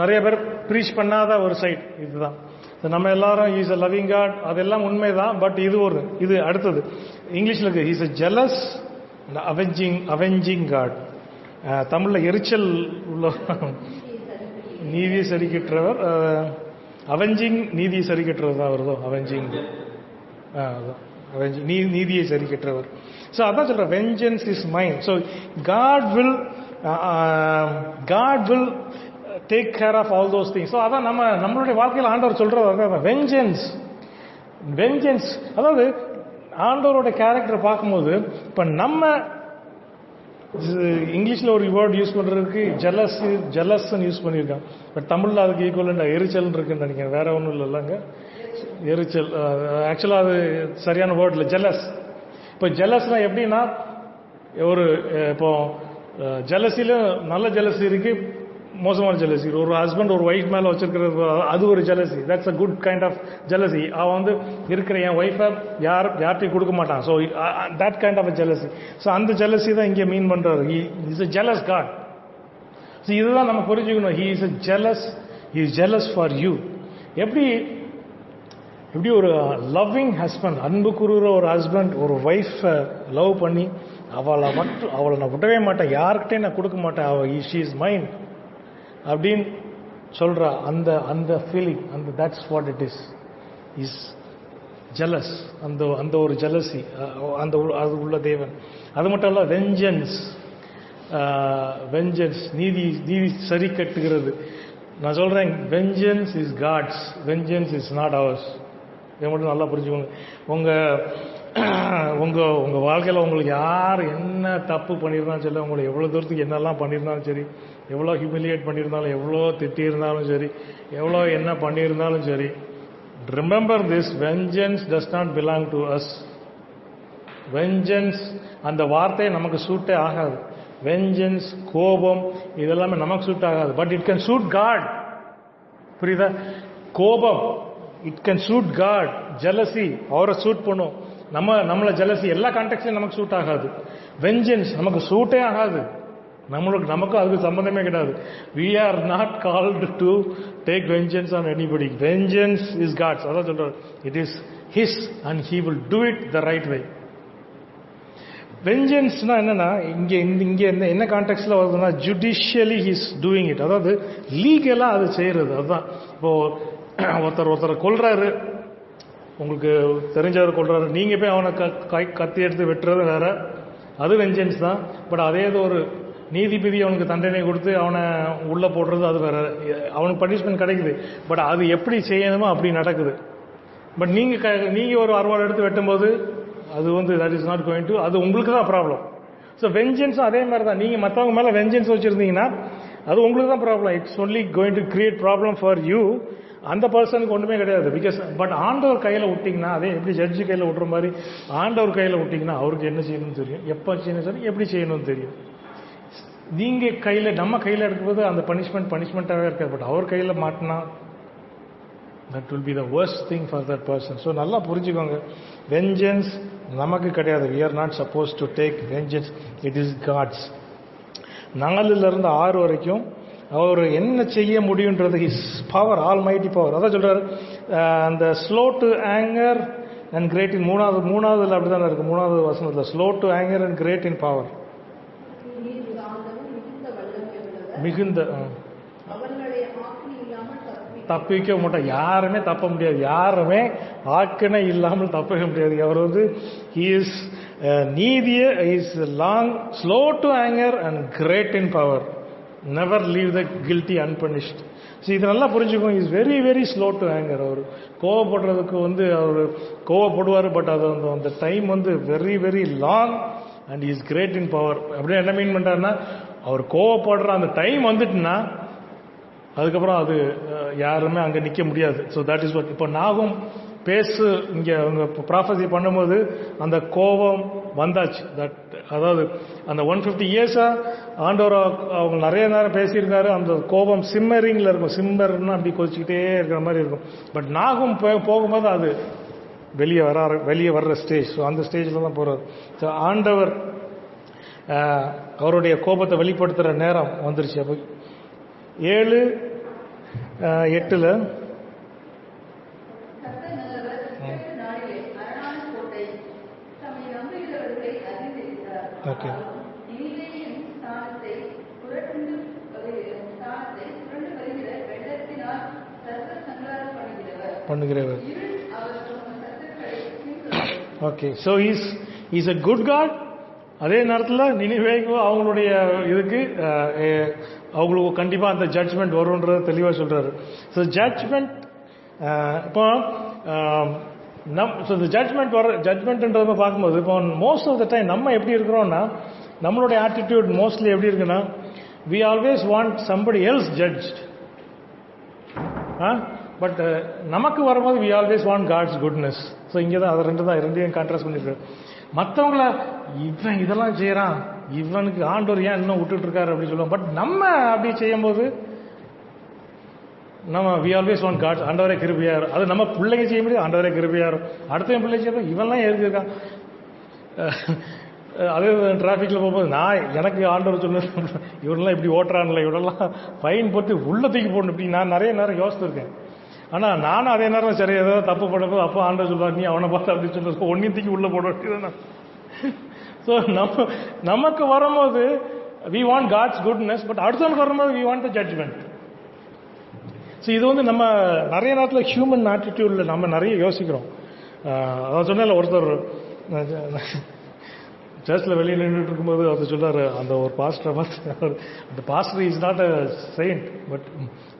நிறைய பேர் ப்ரீச் பண்ணாத ஒரு சைட் இதுதான். நம்ம எல்லாரும் இஸ் அ லவிங் காட், அதெல்லாம் உண்மைதான். பட் இது அடுத்தது இங்கிலீஷில் இருக்கு, இஸ் அ ஜெலஸ் அவெஞ்சிங் காட். தமிழில் எரிச்சல் உள்ள நீதியை சரிக்கிட்டவர், அவெஞ்சிங் நீதியை சரிக்கிட்டவர் தான் வருதோ, அவெஞ்சிங் நீதியை சரிக்கிட்டவர். ஸோ அதான் சொல்கிறேன், vengeance is mine. So God will take care of all those things. So அதான் நம்மளுடைய வாழ்க்கையில் ஆண்டவர் சொல்கிறது, வெஞ்சன்ஸ். அதாவது ஆண்டவரோட கேரக்டரை பார்க்கும்போது, இப்போ நம்ம இங்கிலீஷில் ஒரு வேர்ட் யூஸ் பண்ணுறதுக்கு ஜெலஸ்ன்னு யூஸ் பண்ணியிருக்கான். பட் தமிழில் அதுக்கு ஈக்குவலண்ட் எரிச்சல் இருக்குன்னு நினைக்கிறேன், வேற ஒன்றும் இல்லைங்க. எரிச்சல் ஆக்சுவலாக அது சரியான வேர்ட் இல்லை, ஜெலஸ். இப்போ ஜெலஸ்னா எப்படின்னா, இப்போ ஜெலசியில் நல்ல ஜெலசி இருக்கு, மோசமான ஜெலசி. ஒரு ஹஸ்பண்ட் ஒரு ஒய்ஃப் மேலே வச்சிருக்கிறது அது ஒரு jealousy. That's a good kind of jealousy. அவன் வந்து இருக்கிற என் ஒய்ஃபை யார்ட்டையும் கொடுக்க மாட்டான். So that kind of a jealousy. So அந்த ஜெலசி தான் இங்கே மீன் பண்ணுறாரு. He is a jealous God. So இதுதான் நம்ம புரிஞ்சுக்கணும். He is a jealous. He is jealous for you. எப்படி ஒரு லவ்விங் ஹஸ்பண்ட், அன்பு கூறுகிற ஒரு ஹஸ்பண்ட் ஒரு ஒய்ஃபை லவ் பண்ணி அவளை நான் விடவே மாட்டேன், யார்கிட்டையும் நான் கொடுக்க மாட்டேன், ஷீ இஸ் மைண்ட் அப்படின்னு சொல்ற அந்த feeling, that's what it is jealous. அந்த ஒரு ஜெலசி அது உள்ள தேவன். அது மட்டும் இல்ல, வெஞ்சன்ஸ் நீதி சரி கட்டுகிறது. நான் சொல்றேன், vengeance is God's, vengeance is not ours. இதை மட்டும் நல்லா புரிஞ்சுக்கோங்க. உங்க வாழ்க்கையில் உங்களுக்கு யார் என்ன தப்பு பண்ணியிருந்தாலும் சரி, உங்களை எவ்வளோ தூரத்துக்கு என்னெல்லாம் பண்ணியிருந்தாலும் சரி, எவ்வளோ ஹியூமிலியேட் பண்ணியிருந்தாலும், எவ்வளோ திட்டியிருந்தாலும் சரி, எவ்வளோ என்ன பண்ணியிருந்தாலும் சரி, remember this, vengeance does not belong to us. Vengeance அந்த வார்த்தை நமக்கு சூட்டே ஆகாது. வெஞ்சன்ஸ், கோபம், இதெல்லாமே நமக்கு சூட் ஆகாது. But it can suit God. புரியுதா? கோபம் it can suit God. Jealousy அவரை சூட் பண்ணும். நம்மள ஜெலசி எல்லா கான்டெக்ட்லயும் நமக்கு சூட் ஆகாது. வெஞ்சன்ஸ் நமக்கு சூட்டே ஆகாது. நமக்கும் அதுக்கு சம்பந்தமே கிடையாது. we are not called to take vengeance on anybody. Vengeance is God's. அதான் சொல்றாரு, it is his and he will do it the right way. வெஞ்சன்ஸ்னா என்னன்னா, இங்க என்ன கான்டெக்ட்ல வருதுன்னா, ஜுடிஷியலி ஹிஸ் டூயிங் இட். அதாவது லீகலா அது செய்யறது. அதுதான். இப்போ ஒருத்தர் கொல்றாரு, உங்களுக்கு தெரிஞ்சவர் கொல்றாரு, நீங்க போய் அவனை கத்தி எடுத்து வெட்டுறது வேற, அது வெஞ்சன்ஸ் தான். பட் அதே ஒரு நீதிபதி அவனுக்கு தண்டனை கொடுத்து அவனை உள்ள போடுறது அது வேற. அவனுக்கு பனிஷ்மெண்ட் கிடைக்குது. பட் அது எப்படி செய்யணுமோ அப்படி நடக்குது. பட் நீங்க ஒரு அருவாள் எடுத்து வெட்டும்போது அது that is not going to, அது உங்களுக்கு தான் ப்ராப்ளம். ஸோ வெஞ்சன்ஸ் அதே மாதிரி தான். நீங்க மற்றவங்க மேல வெஞ்சன்ஸ் வச்சிருந்தீங்கன்னா அது உங்களுக்கு தான் problem. It's only going to create problem for you. அந்த பர்சனுக்கு ஒன்றுமே கிடையாது. பிகாஸ் பட் ஆண்டவர் கையில் விட்டிங்கன்னா, அதே எப்படி ஜட்ஜு கையில் விட்டுற மாதிரி ஆண்டவர் கையில் விட்டிங்கன்னா அவருக்கு என்ன செய்யணும்னு தெரியும், எப்போ செய்யணும் சரி, எப்படி செய்யணும்னு தெரியும். நீங்க நம்ம கையில் எடுக்கும்போது அந்த பனிஷ்மெண்ட்டாகவே இருக்காது. பட் அவர் கையில் மாட்டினா that will be the worst thing for that person. So நல்லா புரிஞ்சுக்கோங்க, vengeance நமக்கு கிடையாது. we are not supposed to take vengeance, it is God's. 4 வரைக்கும் அவர் என்ன செய்ய முடியுன்றது his power, almighty power. அதான் சொல்றாரு, அந்த slow to anger and great in மூணாவதுல அப்படிதான் இருக்கு. 3வது வசனத்துல slow to anger and great in power. மிகுந்த தப்பிக்க மாட்டோம். யாருமே தப்ப முடியாது. யாருமே ஆக்கினை இல்லாமல் தப்பிக்க முடியாது. அவர் he is நீதிய, is long, slow to anger and great in power. Never leave the guilty unpunished. இது நல்லா புரிஞ்சுக்கோங்க. Is very very slow to anger. அவர் கோவப்படுறதுக்கு அவர் கோவப்படுவார். பட் அது அந்த time very very long and is great in power. அப்படியே என்ன மீன் பண்றாருன்னா, அவர் கோவப்படுற அந்த டைம் வந்துட்டுன்னா அதுக்கப்புறம் அது யாருமே அங்கே நிற்க முடியாது. So that is what. இப்போ நாகும் இங்கே அவங்க ப்ராஃபஸி பண்ணும்போது அந்த கோபம் வந்தாச்சு. அதாவது அந்த 150 இயர்ஸா ஆண்டவர் அவங்க நிறைய நேரம் பேசியிருக்காரு. அந்த கோபம் சிம்மரிங்ல இருக்கும். சிம்மர்னா அப்படி கொதிச்சுக்கிட்டே இருக்கிற மாதிரி இருக்கும். பட் நாகும் போகும்போது அது வெளியே வர்ற ஸ்டேஜ். ஸோ அந்த ஸ்டேஜில் தான் போகிறார். ஸோ ஆண்டவர் அவருடைய கோபத்தை வெளிப்படுத்துகிற நேரம் வந்துருச்சு. அப்போ 7:8 ஓகே பண்ணுகிறவர். Okay, so is a good God. அதே நேரத்தில் நினிவேக்கு அவங்களுடைய இதுக்கு அவங்களுக்கு கண்டிப்பாக அந்த ஜட்ஜ்மெண்ட் வரும்ன்றத தெளிவாக சொல்றாரு. ஸோ ஜட்ஜ்மெண்ட் இப்போ இந்த ஜட்ஜ்மெண்ட்ன்றத பார்க்கும்போது இப்போ மோஸ்ட் ஆஃப் த டைம் நம்ம எப்படி இருக்கிறோம்னா, நம்மளுடைய ஆட்டிடியூட் மோஸ்ட்லி எப்படி இருக்குன்னா, we always want somebody else judged. But நமக்கு வரும்போது we always want God's goodness. So இங்கே தான் அது ரெண்டையும் கான்ட்ராஸ்ட் பண்ணியிருக்காரு. மற்றவங்கள இதெல்லாம் செய்யறான், இவனுக்கு ஆண்டவர் ஏன் இன்னும் விட்டுட்டு இருக்காரு அப்படின்னு சொல்லுவோம். பட் நம்ம அப்படி செய்யும்போது நம்ம வி ஆல்வேஸ் வாண்ட் காட், ஆண்டவரே கிருபையார். அது நம்ம பிள்ளைங்க செய்ய முடியாது, ஆண்டவரே கிருபையார். அடுத்த பிள்ளை செய்ய இவெல்லாம் எழுதியிருக்கான். அதே டிராஃபிக்கில் போகும்போது எனக்கு ஆண்டவர் சொன்னது, இவரெல்லாம் இப்படி ஓட்டுறான்ல, இவரெல்லாம் ஃபைன் போட்டு உள்ள தூக்கி போடணும் இப்படி நான் நிறைய நேரம் யோசிச்சிருக்கேன். ஆனால் நானும் அதே நேரம் சரி ஏதாவது தப்பு பண்ணும்போது அப்போ ஆண்டவர் சொல்லுவார், நீ அவனை பார்த்து அப்படி சொல்லுறது ஒன்றையும் தூக்கி உள்ளே போட வேண்டியது. ஸோ நமக்கு வரும்போது we want God's goodness, but அடுத்தவனுக்கு வரும்போது we want the judgement. So இது வந்து நம்ம நிறைய நேரத்தில் ஹியூமன் ஆட்டிடியூடில் நம்ம நிறைய யோசிக்கிறோம். அதான் சொன்னால ஒருத்தர் சர்ச்சில் வெளியே நின்றுட்டு இருக்கும்போது அவர் சொல்றாரு, அந்த ஒரு பாஸ்டரை பார்த்து, அந்த pastor is not a Saint, but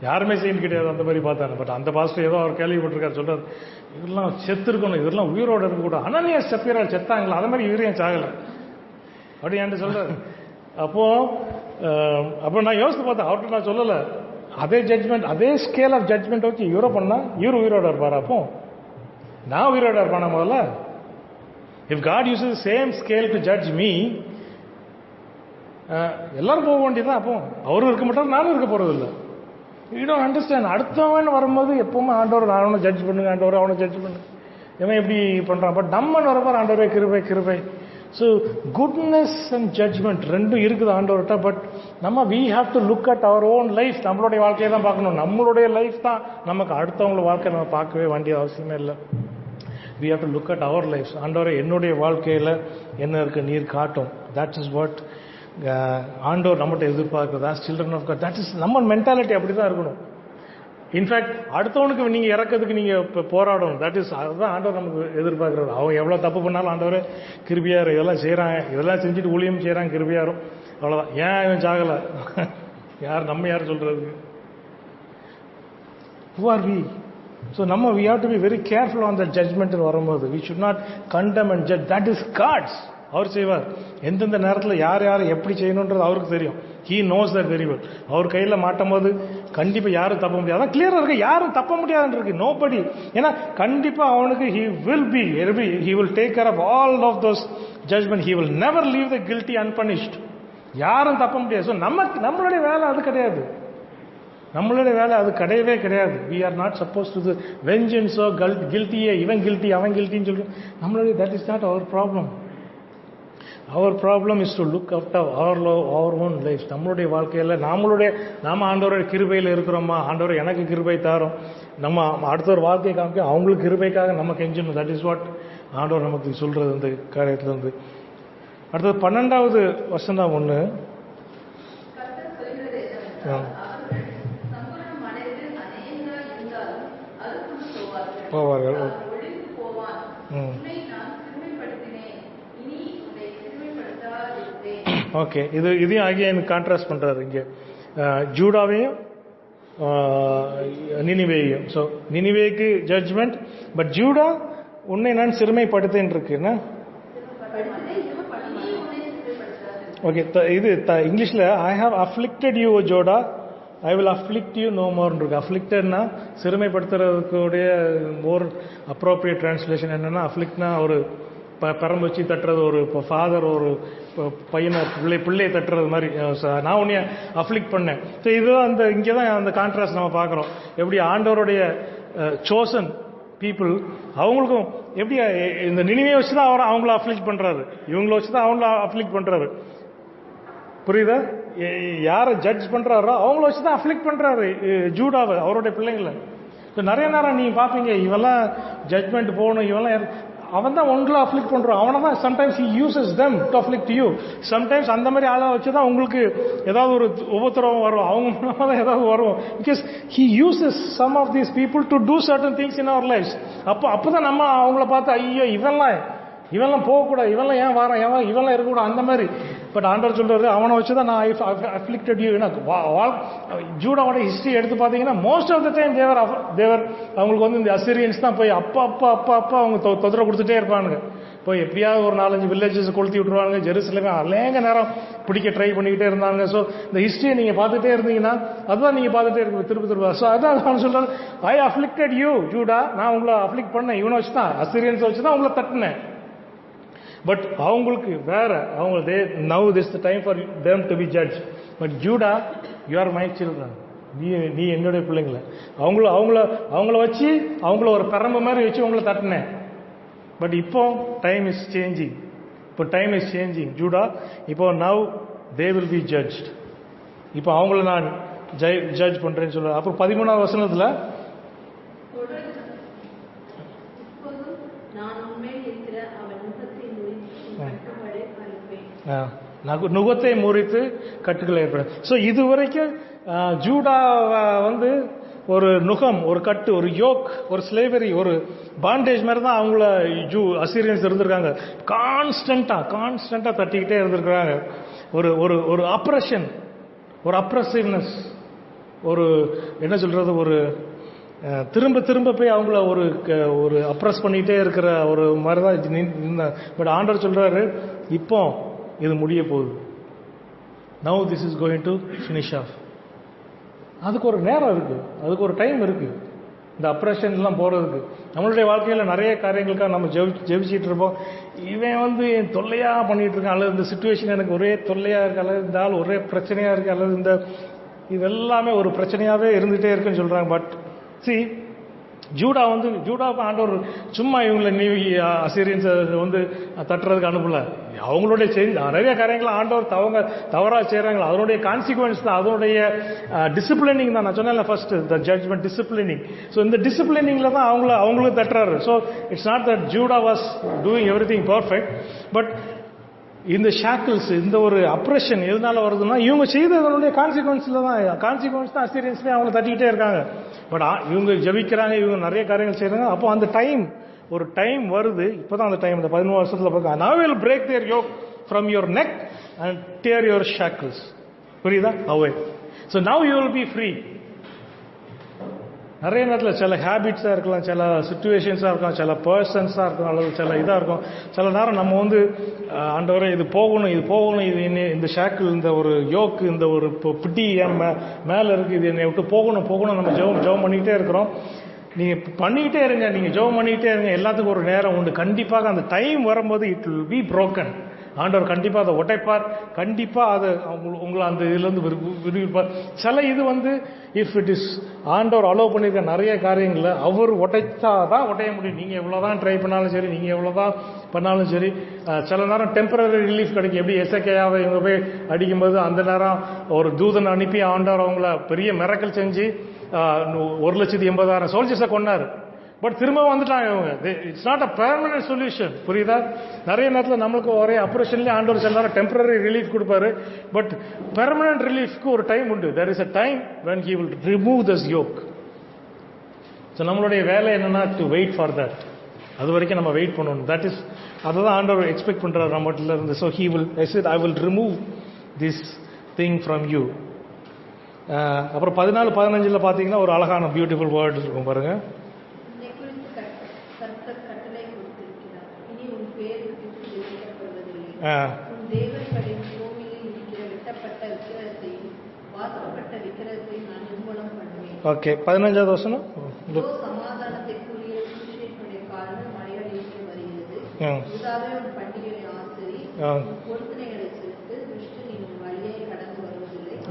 யாருமே செயின்ட் கிடையாது அந்த மாதிரி பார்த்தாங்க. பட் அந்த பாஸ்டர் ஏதோ அவர் கேள்விப்பட்டிருக்காரு, சொல்றாரு இதெல்லாம் செத்து இருக்கணும், இதெல்லாம் உயிரோட இருக்கக்கூடாது. அனனியா சப்பீரா செத்தாங்களா, அது மாதிரி இவரையும் சாகலை அப்படி என்கிட்ட சொல்றாரு. அப்போ நான் யோசித்து பார்த்தேன், அவர்கிட்ட நான் சொல்லலை. அதே ஜட்ஜ்மெண்ட், அதே ஸ்கேல் ஆஃப் ஜட்ஜ்மெண்ட் வச்சு இவரை பண்ணா இவரு உயிரோட இருப்பார். அப்போ நான் உயிரோட இருப்பான முதல்ல? If God uses the same scale to judge me, எல்லாரும் போக வேண்டியதான். அப்போ அவரும் இருக்க மாட்டார், நானும் இருக்க போறது இல்லை. You don't understand. அடுத்தவன் வரும்போது எப்பவுமே ஆண்டவர் அவனை ஜட்ஜ் பண்ணுங்க, ஆண்டவர் அவனை ஜட்ஜ் பண்ணுங்க, இவன் எப்படி பண்றான். பட் நம்ம வரப்பார் ஆண்டவரே கிருபை கிருபை. ஸோ குட்னஸ் அண்ட் ஜட்ஜ்மெண்ட் ரெண்டும் இருக்குது ஆண்டவர்கிட்ட. பட் நம்ம we have to look at our own life. நம்மளுடைய வாழ்க்கையை தான் பார்க்கணும். நம்மளுடைய லைஃப் தான் நமக்கு. அடுத்தவங்கள வாழ்க்கை நம்ம பார்க்கவே வேண்டிய அவசியமே இல்லை. we have to look at our lives. ஆண்டவரே என்னுடைய வாழ்க்கையில் என்ன இருக்கு நீர் காட்டும். தட் இஸ் வாட் ஆண்டவர் நம்மகிட்ட எதிர்பார்க்குறது. as children of God, that is நம்ம மென்டாலிட்டி. அப்படி தான் இருக்கணும். இன்ஃபேக்ட் அடுத்தவனுக்கு நீங்கள் இறக்கிறதுக்கு நீங்கள் இப்போ போராடணும். தட் இஸ் அதுதான் ஆண்டவர் நமக்கு எதிர்பார்க்குறது. அவன் எவ்வளோ தப்பு பண்ணாலும் ஆண்டவரே கிருபியார், இதெல்லாம் செய்கிறாங்க, இதெல்லாம் செஞ்சுட்டு ஊழியம் செய்கிறாங்க, கிருபியாரும் அவ்வளோதான். ஏன் இவன் சாகலை, யார் நம்ம யார் சொல்கிறதுக்கு? who are we? So நம்ம we have to be very careful on the judgment வரும்போது. we should not condemn and judge. that is God's. அவர் செய்வார். எந்தெந்த நேரத்தில் யார் யார் எப்படி செய்யணுன்றது அவருக்கு தெரியும். he knows that very well. அவர் கையில் மாட்டும் போது கண்டிப்பாக யாரும் தப்ப முடியாது. அதான் கிளியராக இருக்கு, யாரும் தப்ப முடியாதுன்னு இருக்கு. nobody. ஏன்னா கண்டிப்பாக அவனுக்கு he will take care of all of those judgment. he will never leave the guilty unpunished. யாரும் தப்ப முடியாது. ஸோ நம்மளுடைய வேலை அது கிடையாது. நம்மளுடைய வேலை அது கிடையவே கிடையாது. we are not supposed to do vengeance or guilty, இவன் guilty அவன் guiltyன்னு சொல்லி நம்மளுடைய, that is not our problem. our problem is to look after our own life. நம்மளுடைய வாழ்க்கையில் நாம ஆண்டவருடைய கிருபையில் இருக்கிறோமா, ஆண்டவர் எனக்கு கிருபை தாரோம், நம்ம அடுத்த ஒரு வாழ்க்கையை காமிக்க அவங்களுக்கு கிருபைக்காக நம்ம கெஞ்சணும். தட் இஸ் வாட் ஆண்டவர் நமக்கு சொல்றது இந்த காரியத்திலிருந்து. அடுத்தது 12வது வசனம் ஒன்று போவார்கள். ஓகே, இதையும் அகைன் கான்ட்ராஸ்ட் பண்றாரு இங்கே ஜூடாவையும் நினிவேயையும். ஸோ நினிவேக்கு ஜட்ஜ்மெண்ட், பட் ஜூடா உன்னை நான் சிறுமைப்படுத்தேன் இருக்குன்னா. ஓகே, இது இங்கிலீஷ்ல I have afflicted you Judah, I will afflict you no மோர்னு இருக்கு. அஃப்ளிக்டட்னா சிறுமைப்படுத்துறதுக்குடைய மோர் அப்ரோப்ரியேட் டிரான்ஸ்லேஷன் என்னன்னா, அஃப்ளிக்ட்னா ஒரு பரம்பு வச்சு தட்டுறது, ஒரு ஃபாதர் ஒரு பையனை பிள்ளையை தட்டுறது மாதிரி. நான் உன்னைய அஃப்ளிக்ட் பண்ணேன். ஸோ இதுதான் அந்த இங்கே தான் அந்த கான்ட்ராஸ்ட் நம்ம பார்க்குறோம். எப்படி ஆண்டவருடைய சோசன் பீப்புள் அவங்களுக்கும் எப்படி இந்த நினைவை வச்சு தான் அவங்கள அஃப்ளிக்ட் பண்ணுறாரு, இவங்கள வச்சு தான் அவங்கள அஃப்ளிக்ட் பண்ணுறாரு. புரியுதா? யாரை ஜட்ஜ் பண்றாரோ அவங்கள வச்சு தான் அஃப்ளிக்ட் பண்றாரு ஜூடாவை, அவருடைய பிள்ளைங்களை. நிறைய நேரம் நீங்க பாப்பீங்க, இவெல்லாம் ஜட்ஜ்மெண்ட் போகணும், இவெல்லாம் அவன் தான் உங்களை அஃப்ளிக்ட் பண்றான். அவனை தான் sometimes he uses them to afflict you. Sometimes அந்த மாதிரி ஆளை வச்சு தான் உங்களுக்கு ஏதாவது ஒரு உபத்திரவம் வரும், அவங்க மூலமாக தான் ஏதாவது வரும். Because he uses some of these people to do certain things in our lives. அப்போதான் நம்ம அவங்கள பார்த்து ஐயோ இவெல்லாம் போகக்கூடாது, இவெல்லாம் ஏன் வாரான், இவெல்லாம் இருக்கக்கூடாது அந்த மாதிரி. பட் ஆண்டவர் சொல்றாரு அவனை வச்சுதான் நான் அஃப்ளிக்டட் யூ. ஜூடாவோட ஹிஸ்டரி எடுத்து பார்த்தீங்கன்னா மோஸ்ட் ஆஃப் த டைம் தேவர் அவங்களுக்கு வந்து இந்த அசிரியன்ஸ் தான் போய் அப்பா அவங்க தொந்தரவு கொடுத்துட்டே இருப்பானுங்க. போய் எப்படியாவது ஒரு 4-5 வில்லேஜஸ் கொளுத்தி விட்டுருவாங்க. ஜெருசலேமே அநேக நேரம் பிடிக்க ட்ரை பண்ணிக்கிட்டே இருந்தாங்க. ஸோ இந்த ஹிஸ்டரியை நீங்கள் பார்த்துட்டே இருந்தீங்கன்னா அதுதான் நீங்கள் பார்த்துட்டே இருக்கு திரும்ப. ஸோ அதான் நான் சொல்கிறேன், ஐ அஃப்ளிக்டட் யூ ஜூடா, நான் உங்களை அஃப்ளிக்ட் பண்ணேன், இவனை வச்சு தான் அசிரியன்ஸை வச்சு தான் உங்களை தட்டினேன். பட் அவங்களுக்கு வேற, அவங்க now this is the time for them to be judged. But Judah, you are my children. நீ என்னுடைய பிள்ளைங்கள அவங்கள வச்சு அவங்கள ஒரு பெரம்பு மாதிரி வச்சு அவங்கள தட்டினேன். பட் இப்போ டைம் இஸ் சேஞ்சிங். ஜூடா இப்போ now they will be judged. இப்போ அவங்கள நான் ஜட்ஜ் பண்றேன்னு சொல்ற. அப்புறம் 13வது வசனத்துல நுகத்தை முறித்து கட்டுகளை ஏற்படும். ஸோ இது வரைக்கும் ஜூடா வந்து ஒரு நுகம், ஒரு கட்டு, ஒரு யோக், ஒரு ஸ்லேவரி, ஒரு பாண்டேஜ் மாதிரி தான் அவங்கள அசீரியன்ஸ் இருந்திருக்காங்க. கான்ஸ்டன்டா தட்டிக்கிட்டே இருந்திருக்கிறாங்க. ஒரு ஒரு ஒரு அப்ரஷன், ஒரு அப்ரசிவ்னஸ், ஒரு என்ன சொல்றது, ஒரு திரும்ப போய் அவங்கள ஒரு அப்ரஸ் பண்ணிக்கிட்டே இருக்கிற ஒரு மாதிரி தான். பட் ஆண்டவர் சொல்றாரு, இப்போ இது முடிய போகுது. Now this is going to finish off. அதுக்கு ஒரு நேரம் இருக்கு, அதுக்கு ஒரு டைம் இருக்கு இந்த அப்ரேஷன் எல்லாம் போறதுக்கு. நம்மளுடைய வாழ்க்கையில் நிறைய காரியங்களுக்காக நம்ம ஜெபிச்சிட்டு இருப்போம். இவன் வந்து தொல்லையா பண்ணிட்டு இருக்கான், அல்லது இந்த சுச்சுவேஷன் எனக்கு ஒரே தொல்லையா இருக்கு, அல்லது இந்த ஆள் ஒரே பிரச்சனையா இருக்கு, அல்லது இந்த இதெல்லாமே ஒரு பிரச்சனையாவே இருந்துகிட்டே இருக்குன்னு சொல்றாங்க. பட் ஜூடாவுக்கு ஆண்டவர் சும்மா இவங்களை அசீரியன்ஸ் வந்து தட்டுறதுக்கு அனுப்பல. அவங்களுடைய நிறைய காரியங்களை ஆண்டவர் தவறா செய்யறாங்க, அதனுடைய கான்சிக்வன்ஸ் தான், அதனுடைய டிசிப்ளினிங் தான். நான் சொன்னேன் first, the judgement disciplining. So இந்த டிசிப்ளினிங்ல தான் அவங்களுக்கு தட்டுறாரு. So it's not that Judah was doing everything perfect, but இந்த ஷாக்கிள்ஸ், இந்த ஒரு அப்ரஷன் எதனால வருதுன்னா இவங்க செய்ததனுடைய கான்சிக்வன்ஸ்ல தான். கான்சிக்வன்ஸ் தான் அசீரியன்ஸ்லேயே அவங்கள தட்டிக்கிட்டே இருக்காங்க. பட் இவங்க ஜபிக்கிறாங்க, இவங்க நிறைய காரியங்கள் செய்யறாங்க. அப்போ அந்த ஒரு டைம் வருது. இப்போதான் அந்த டைம், இந்த 13 வருஷத்துல பார்க்க, now will break their yoke from your neck and tear your shackles. புரியுதா? away. So now you will be free. நிறைய நேரத்தில் சில ஹேபிட்ஸாக இருக்கலாம், சில சுச்சுவேஷன்ஸாக இருக்கலாம், சில பர்சன்ஸாக இருக்கும், அல்லது சில இதாக இருக்கும். சில நேரம் நம்ம வந்து ஆண்டவரே இது போகணும், இது இந்த ஷாக்கிள், இந்த ஒரு யோக்கு, இந்த ஒரு பிடி என் மேலே இருக்குது, இது என்னை விட்டு போகணும் நம்ம ஜெபம் பண்ணிக்கிட்டே இருக்கிறோம். நீங்கள் பண்ணிக்கிட்டே இருங்க, நீங்கள் ஜெபம் பண்ணிக்கிட்டே இருங்க. எல்லாத்துக்கும் ஒரு நேரம் உண்டு. கண்டிப்பாக அந்த டைம் வரும்போது இட் வில் பி broken. ஆண்டவர் கண்டிப்பாக அதை உடைப்பார், கண்டிப்பாக அதை உங்களை அந்த இதுலேருந்து விடுவிப்பார். சில இது வந்து இஃப் இட் இஸ் ஆண்டவர் அலோவ் பண்ணியிருக்க நிறைய காரியங்களை அவர் உடைச்சாதான் உடைய முடியும். நீங்கள் எவ்வளோதான் ட்ரை பண்ணாலும் சரி, நீங்கள் எவ்வளோதான் பண்ணாலும் சரி, சில நேரம் டெம்பரரி ரிலீஃப் கிடைக்கும். எப்படி எசேக்கியாவை இவங்க போய் அடிக்கும்போது அந்த நேரம் ஒரு தூதன் அனுப்பி ஆண்டவர் அவங்கள பெரிய மிரக்கல் செஞ்சு 1,80,000 சோல்ஜர்ஸை கொண்டாரு. பட் திரும்ப வந்துட்டாங்க இவங்க. It's not a permanent solution. புரியுதா? நிறைய நேரத்தில் நம்மளுக்கு ஒரே ஆப்ரேஷன்லேயே ஆண்டவர் சில நேரம் டெம்பரரி ரிலீஃப் கொடுப்பாரு. பட் பெர்மனன்ட் ரிலீஃப்க்கு ஒரு டைம் உண்டு. There is a time when he will remove this yoke. So நம்மளுடைய வேலை என்னன்னா டு வெயிட் ஃபார் தட். அது வரைக்கும் நம்ம வெயிட் பண்ணணும். தட் இஸ் அதுதான் ஆண்டவர் எக்ஸ்பெக்ட் பண்றாரு நம்மகிட்ட இருந்து. So he will, I said, I will remove this thing from you. அப்புறம் 14-15 பார்த்தீங்கன்னா ஒரு அழகான பியூட்டிஃபுல் வேர்ட் இருக்கும் பாருங்க. ஓகே, 15வது வசனம்.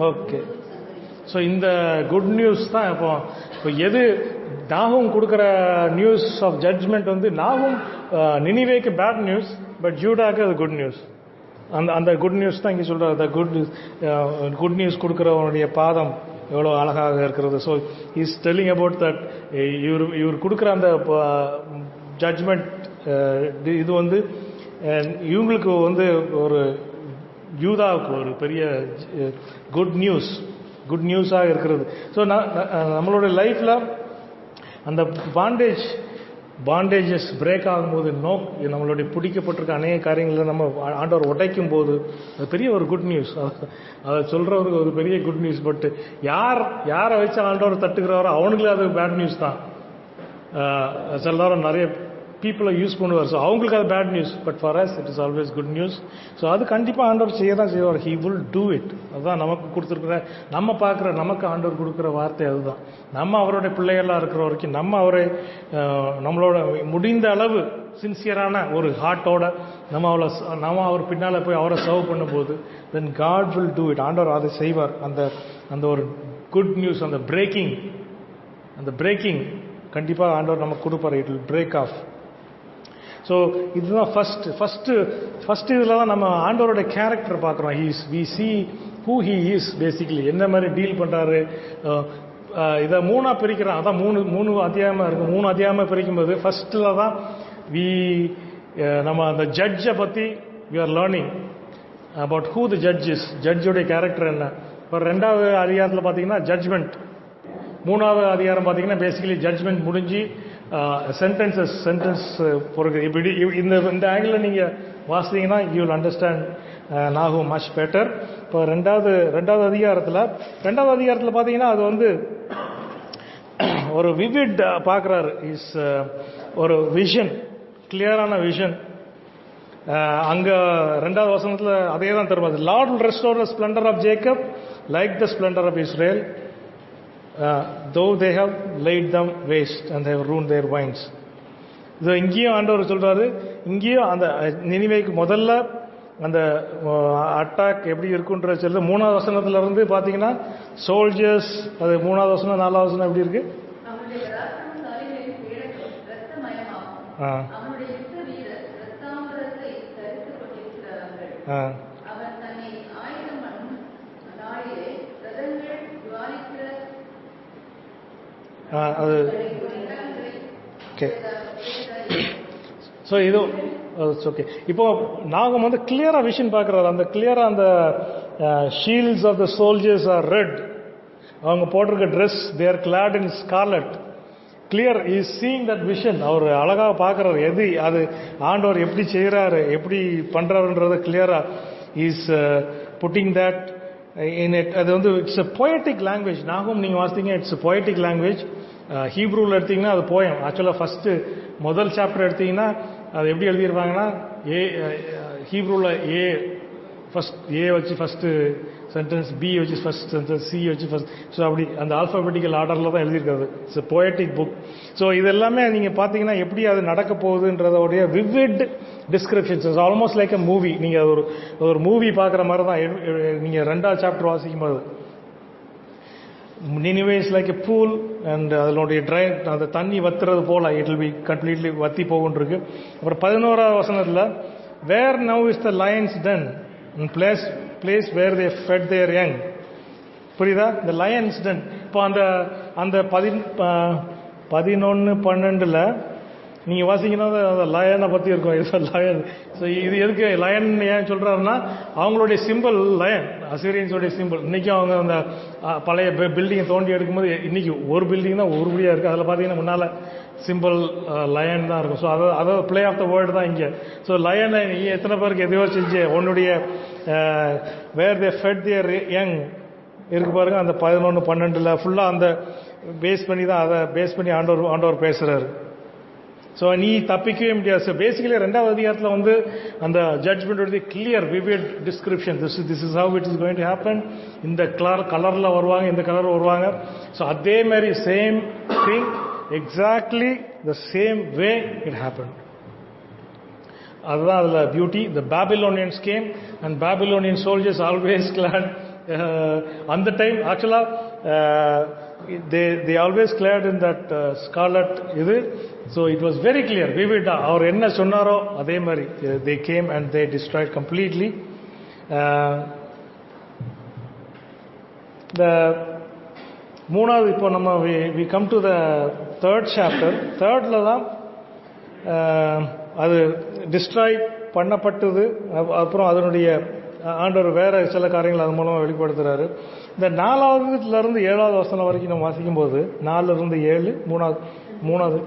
ஓகே, ஸோ இந்த குட் நியூஸ் தான். இப்போ எது நாகும் கொடுக்குற நியூஸ் ஆஃப் ஜட்ஜ்மெண்ட் வந்து நாகும் நினிவேக்கு பேட் நியூஸ், பட் ஜூடாக்கு அது குட் நியூஸ். அந்த குட் நியூஸ் தான் இங்கே சொல்கிறார். த குட் நியூஸ் கொடுக்குறவனுடைய பாதம் எவ்வளோ அழகாக இருக்கிறது. So is telling about that இவர் கொடுக்குற அந்த ஜட்ஜ்மெண்ட் இது வந்து இவங்களுக்கு வந்து ஒரு யூதாவுக்கு ஒரு பெரிய குட் நியூஸாக இருக்கிறது. ஸோ நம்மளோட லைஃப்பில் அந்த பாண்டேஜஸ் பிரேக் ஆகும்போது நம்மளுடைய பிடிக்கப்பட்டிருக்க அநேக காரியங்களில் நம்ம ஆண்டவர் உடைக்கும் போது அது பெரிய ஒரு குட் நியூஸ். அதை சொல்கிறவருக்கு ஒரு பெரிய குட் நியூஸ். பட் யாரை வச்சு ஆண்டவர் தட்டுக்கிறவரோ அவனுக்கு அது பேட் நியூஸ் தான். சில நேரம் நிறைய பீப்புளை யூஸ் பண்ணுவார். ஸோ அவங்களுக்கு அது bad news. But for us it is always good news. So அது கண்டிப்பாக ஆண்டவர் செய்ய தான் செய்வார். He will do it. அதுதான் நமக்கு கொடுத்துருக்குற, நம்ம பார்க்குற, நமக்கு ஆண்டவர் கொடுக்குற வார்த்தை அதுதான். நம்ம அவருடைய பிள்ளைகளாக இருக்கிற வரைக்கும் நம்மளோட முடிந்த அளவு சின்சியரான ஒரு ஹார்ட்டோட நம்ம அவர் பின்னால் போய் அவரை சர்வ் பண்ணும்போது தென் காட் வில் டூ இட். ஆண்டவர் அதை செய்வார். அந்த ஒரு குட் நியூஸ், அந்த பிரேக்கிங் கண்டிப்பாக ஆண்டவர் நமக்கு கொடுப்பார். It will break off. So இதுதான் ஃபஸ்ட்டு இதில் தான் நம்ம ஆண்டவரோட கேரக்டர் பார்க்குறோம். We see who he is basically, என்ன மாதிரி டீல் பண்ணுறாரு. இதை 3 பிரிக்கிறான். அதான் மூணு அத்தியாயமாக இருக்குது. 3 அத்தியாயமாக பிரிக்கும்போது ஃபஸ்ட்டில் தான் நம்ம அந்த ஜட்ஜை பற்றி we are learning about who the judge is, ஜட்ஜுடைய கேரக்டர் என்ன. இப்போ 2வது அதிகாரத்தில் பார்த்தீங்கன்னா ஜட்ஜ்மெண்ட், 3வது அதிகாரம் பார்த்தீங்கன்னா பேசிக்கலி ஜட்ஜ்மெண்ட் முடிஞ்சு சென்டென்ஸ் பொறுக்கு. இப்படி இந்த ஆங்கிளில் நீங்கள் வாசித்தீங்கன்னா யூ வில் அண்டர்ஸ்டாண்ட் நாகும் மச் பெட்டர். இப்போ ரெண்டாவது அதிகாரத்தில் பார்த்தீங்கன்னா அது வந்து ஒரு விவிட் பார்க்குறாரு. இஸ் ஒரு விஷன், கிளியரான விஷன். அங்கே 2வது வசனத்தில் அதே தான் தருவாது. Lord will restore the splendour of Jacob like the splendour of Israel, though they have laid them waste and they have ruined their vines. இது இங்கேயும் ஆண்டவர் சொல்றாரு. இங்கேயும் அந்த நினிவேக்கு முதல்ல அந்த அட்டாக் எப்படி இருக்குன்ற சொல்லுது. 3வது வசனத்துல இருந்து பார்த்தீங்கன்னா சோல்ஜர்ஸ், அது 3வது வசனம் 4வது வசனம் எப்படி இருக்கு? அது ஓகே. ஸோ இது ஓகே. இப்போ நாகம் வந்து கிளியராக விஷன் பார்க்குறாரு. அந்த கிளியராக அந்த shields of the soldiers are red. அவங்க போட்டிருக்க dress they are clad in scarlet. Clear is seeing that vision. அவர் அழகாக பார்க்குறாரு. எது அது ஆண்டவர் எப்படி செய்கிறாரு, எப்படி பண்ணுறாருன்றத கிளியராக is putting that in it. அது வந்து இட்ஸ் அ பொயட்டிக் லாங்குவேஜ். நாகும் நீங்கள் வாசித்தீங்க, இட்ஸ் அ பொயட்டிக் லாங்குவேஜ். ஹீப்ரூவில் எடுத்தீங்கன்னா அது போயம். ஆக்சுவலாக ஃபஸ்ட்டு முதல் சாப்டர் எடுத்தீங்கன்னா அது எப்படி எழுதியிருப்பாங்கன்னா ஹீப்ரூவில் ஏ வச்சு ஃபஸ்ட்டு சென்டென்ஸ், பி வச்சு ஃபஸ்ட் சென்டென்ஸ், சி வச்சு ஃபஸ்ட். ஸோ அப்படி அந்த ஆல்ஃபாபெட்டிக்கல் ஆர்டரில் தான் எழுதியிருக்காது. It's a poetic book. So இது எல்லாமே நீங்கள் பார்த்தீங்கன்னா எப்படி அது நடக்க போகுதுன்றதோடைய vivid descriptions. It's almost like a movie. நீங்கள் அது ஒரு மூவி பார்க்குற மாதிரி தான் நீங்கள் 2வது சாப்டர் வாசிக்கும் போது. Nineveh is like a pool and அதனுடைய ட்ரை அந்த தண்ணி வத்துறது போல இட் வில் பி கம்ப்ளீட்லி வத்தி போகுன்றிருக்கு. அப்புறம் 11வது வசனத்தில் where now is the lions' den place where they fed their young. புரியுதா? இந்த லயன்ஸ் டன். இப்போ அந்த 11-12 நீங்கள் வாசிங்கன்னா அந்த லயனை பற்றி இருக்கும். இது லயன். ஸோ இது எதுக்கு லயன் ஏன் சொல்கிறாருன்னா அவங்களுடைய சிம்பிள் லயன், அசிரியன்ஸோடைய சிம்பிள். இன்றைக்கும் அவங்க அந்த பழைய பில்டிங்கை தோண்டி எடுக்கும்போது இன்றைக்கி ஒரு பில்டிங் தான் உருப்படியாக இருக்குது. அதில் பார்த்தீங்கன்னா முன்னால் சிம்பிள் லயன் தான் இருக்கும். ஸோ அதாவது பிளே ஆஃப் த வேர்டு தான் இங்கே. ஸோ லயனை நீ எத்தனை பேருக்கு எதையோ செஞ்சு உன்னுடைய வேர் தே ஃபெட் தியர் யங் இருக்கு பாருங்க. அந்த 11-12 ஃபுல்லாக அந்த பேஸ் பண்ணி தான், அதை பேஸ் பண்ணி ஆண்டவர் பேசுகிறாரு. ஸோ நீ தப்பிக்கவே முடியாது. ஸோ பேசிக்கலி 2வது அதிகாரத்தில் வந்து அந்த judgement clear vivid description. This is how it is going to happen. இந்த கலரில் வருவாங்க, இந்த கலர் வருவாங்க. ஸோ அதே மாதிரி same thing, exactly the same way it happen. அதுதான் அதில் beauty. The Babylonians came and Babylonian soldiers always glad. அந்த டைம் ஆக்சுவலாக they always clad in that scarlet இது. So it was very clear, vivid. அவர் என்ன சொன்னாரோ அதே மாதிரி they came and they destroyed completely. The 3வது இப்போ நம்ம we come to the 3rd chapter. 3rdல தான் அது டிஸ்ட்ராய் பண்ணப்பட்டது. அப்புறம் அதனுடைய ஆண்டவர் வேற சில காரியங்கள் அது மூலமாக வெளிப்படுத்துறாரு. இந்த 4வதுலேருந்து 7வது வசனம் வரைக்கும் நம்ம வாசிக்கும் போது 4லிருந்து 7, 3வது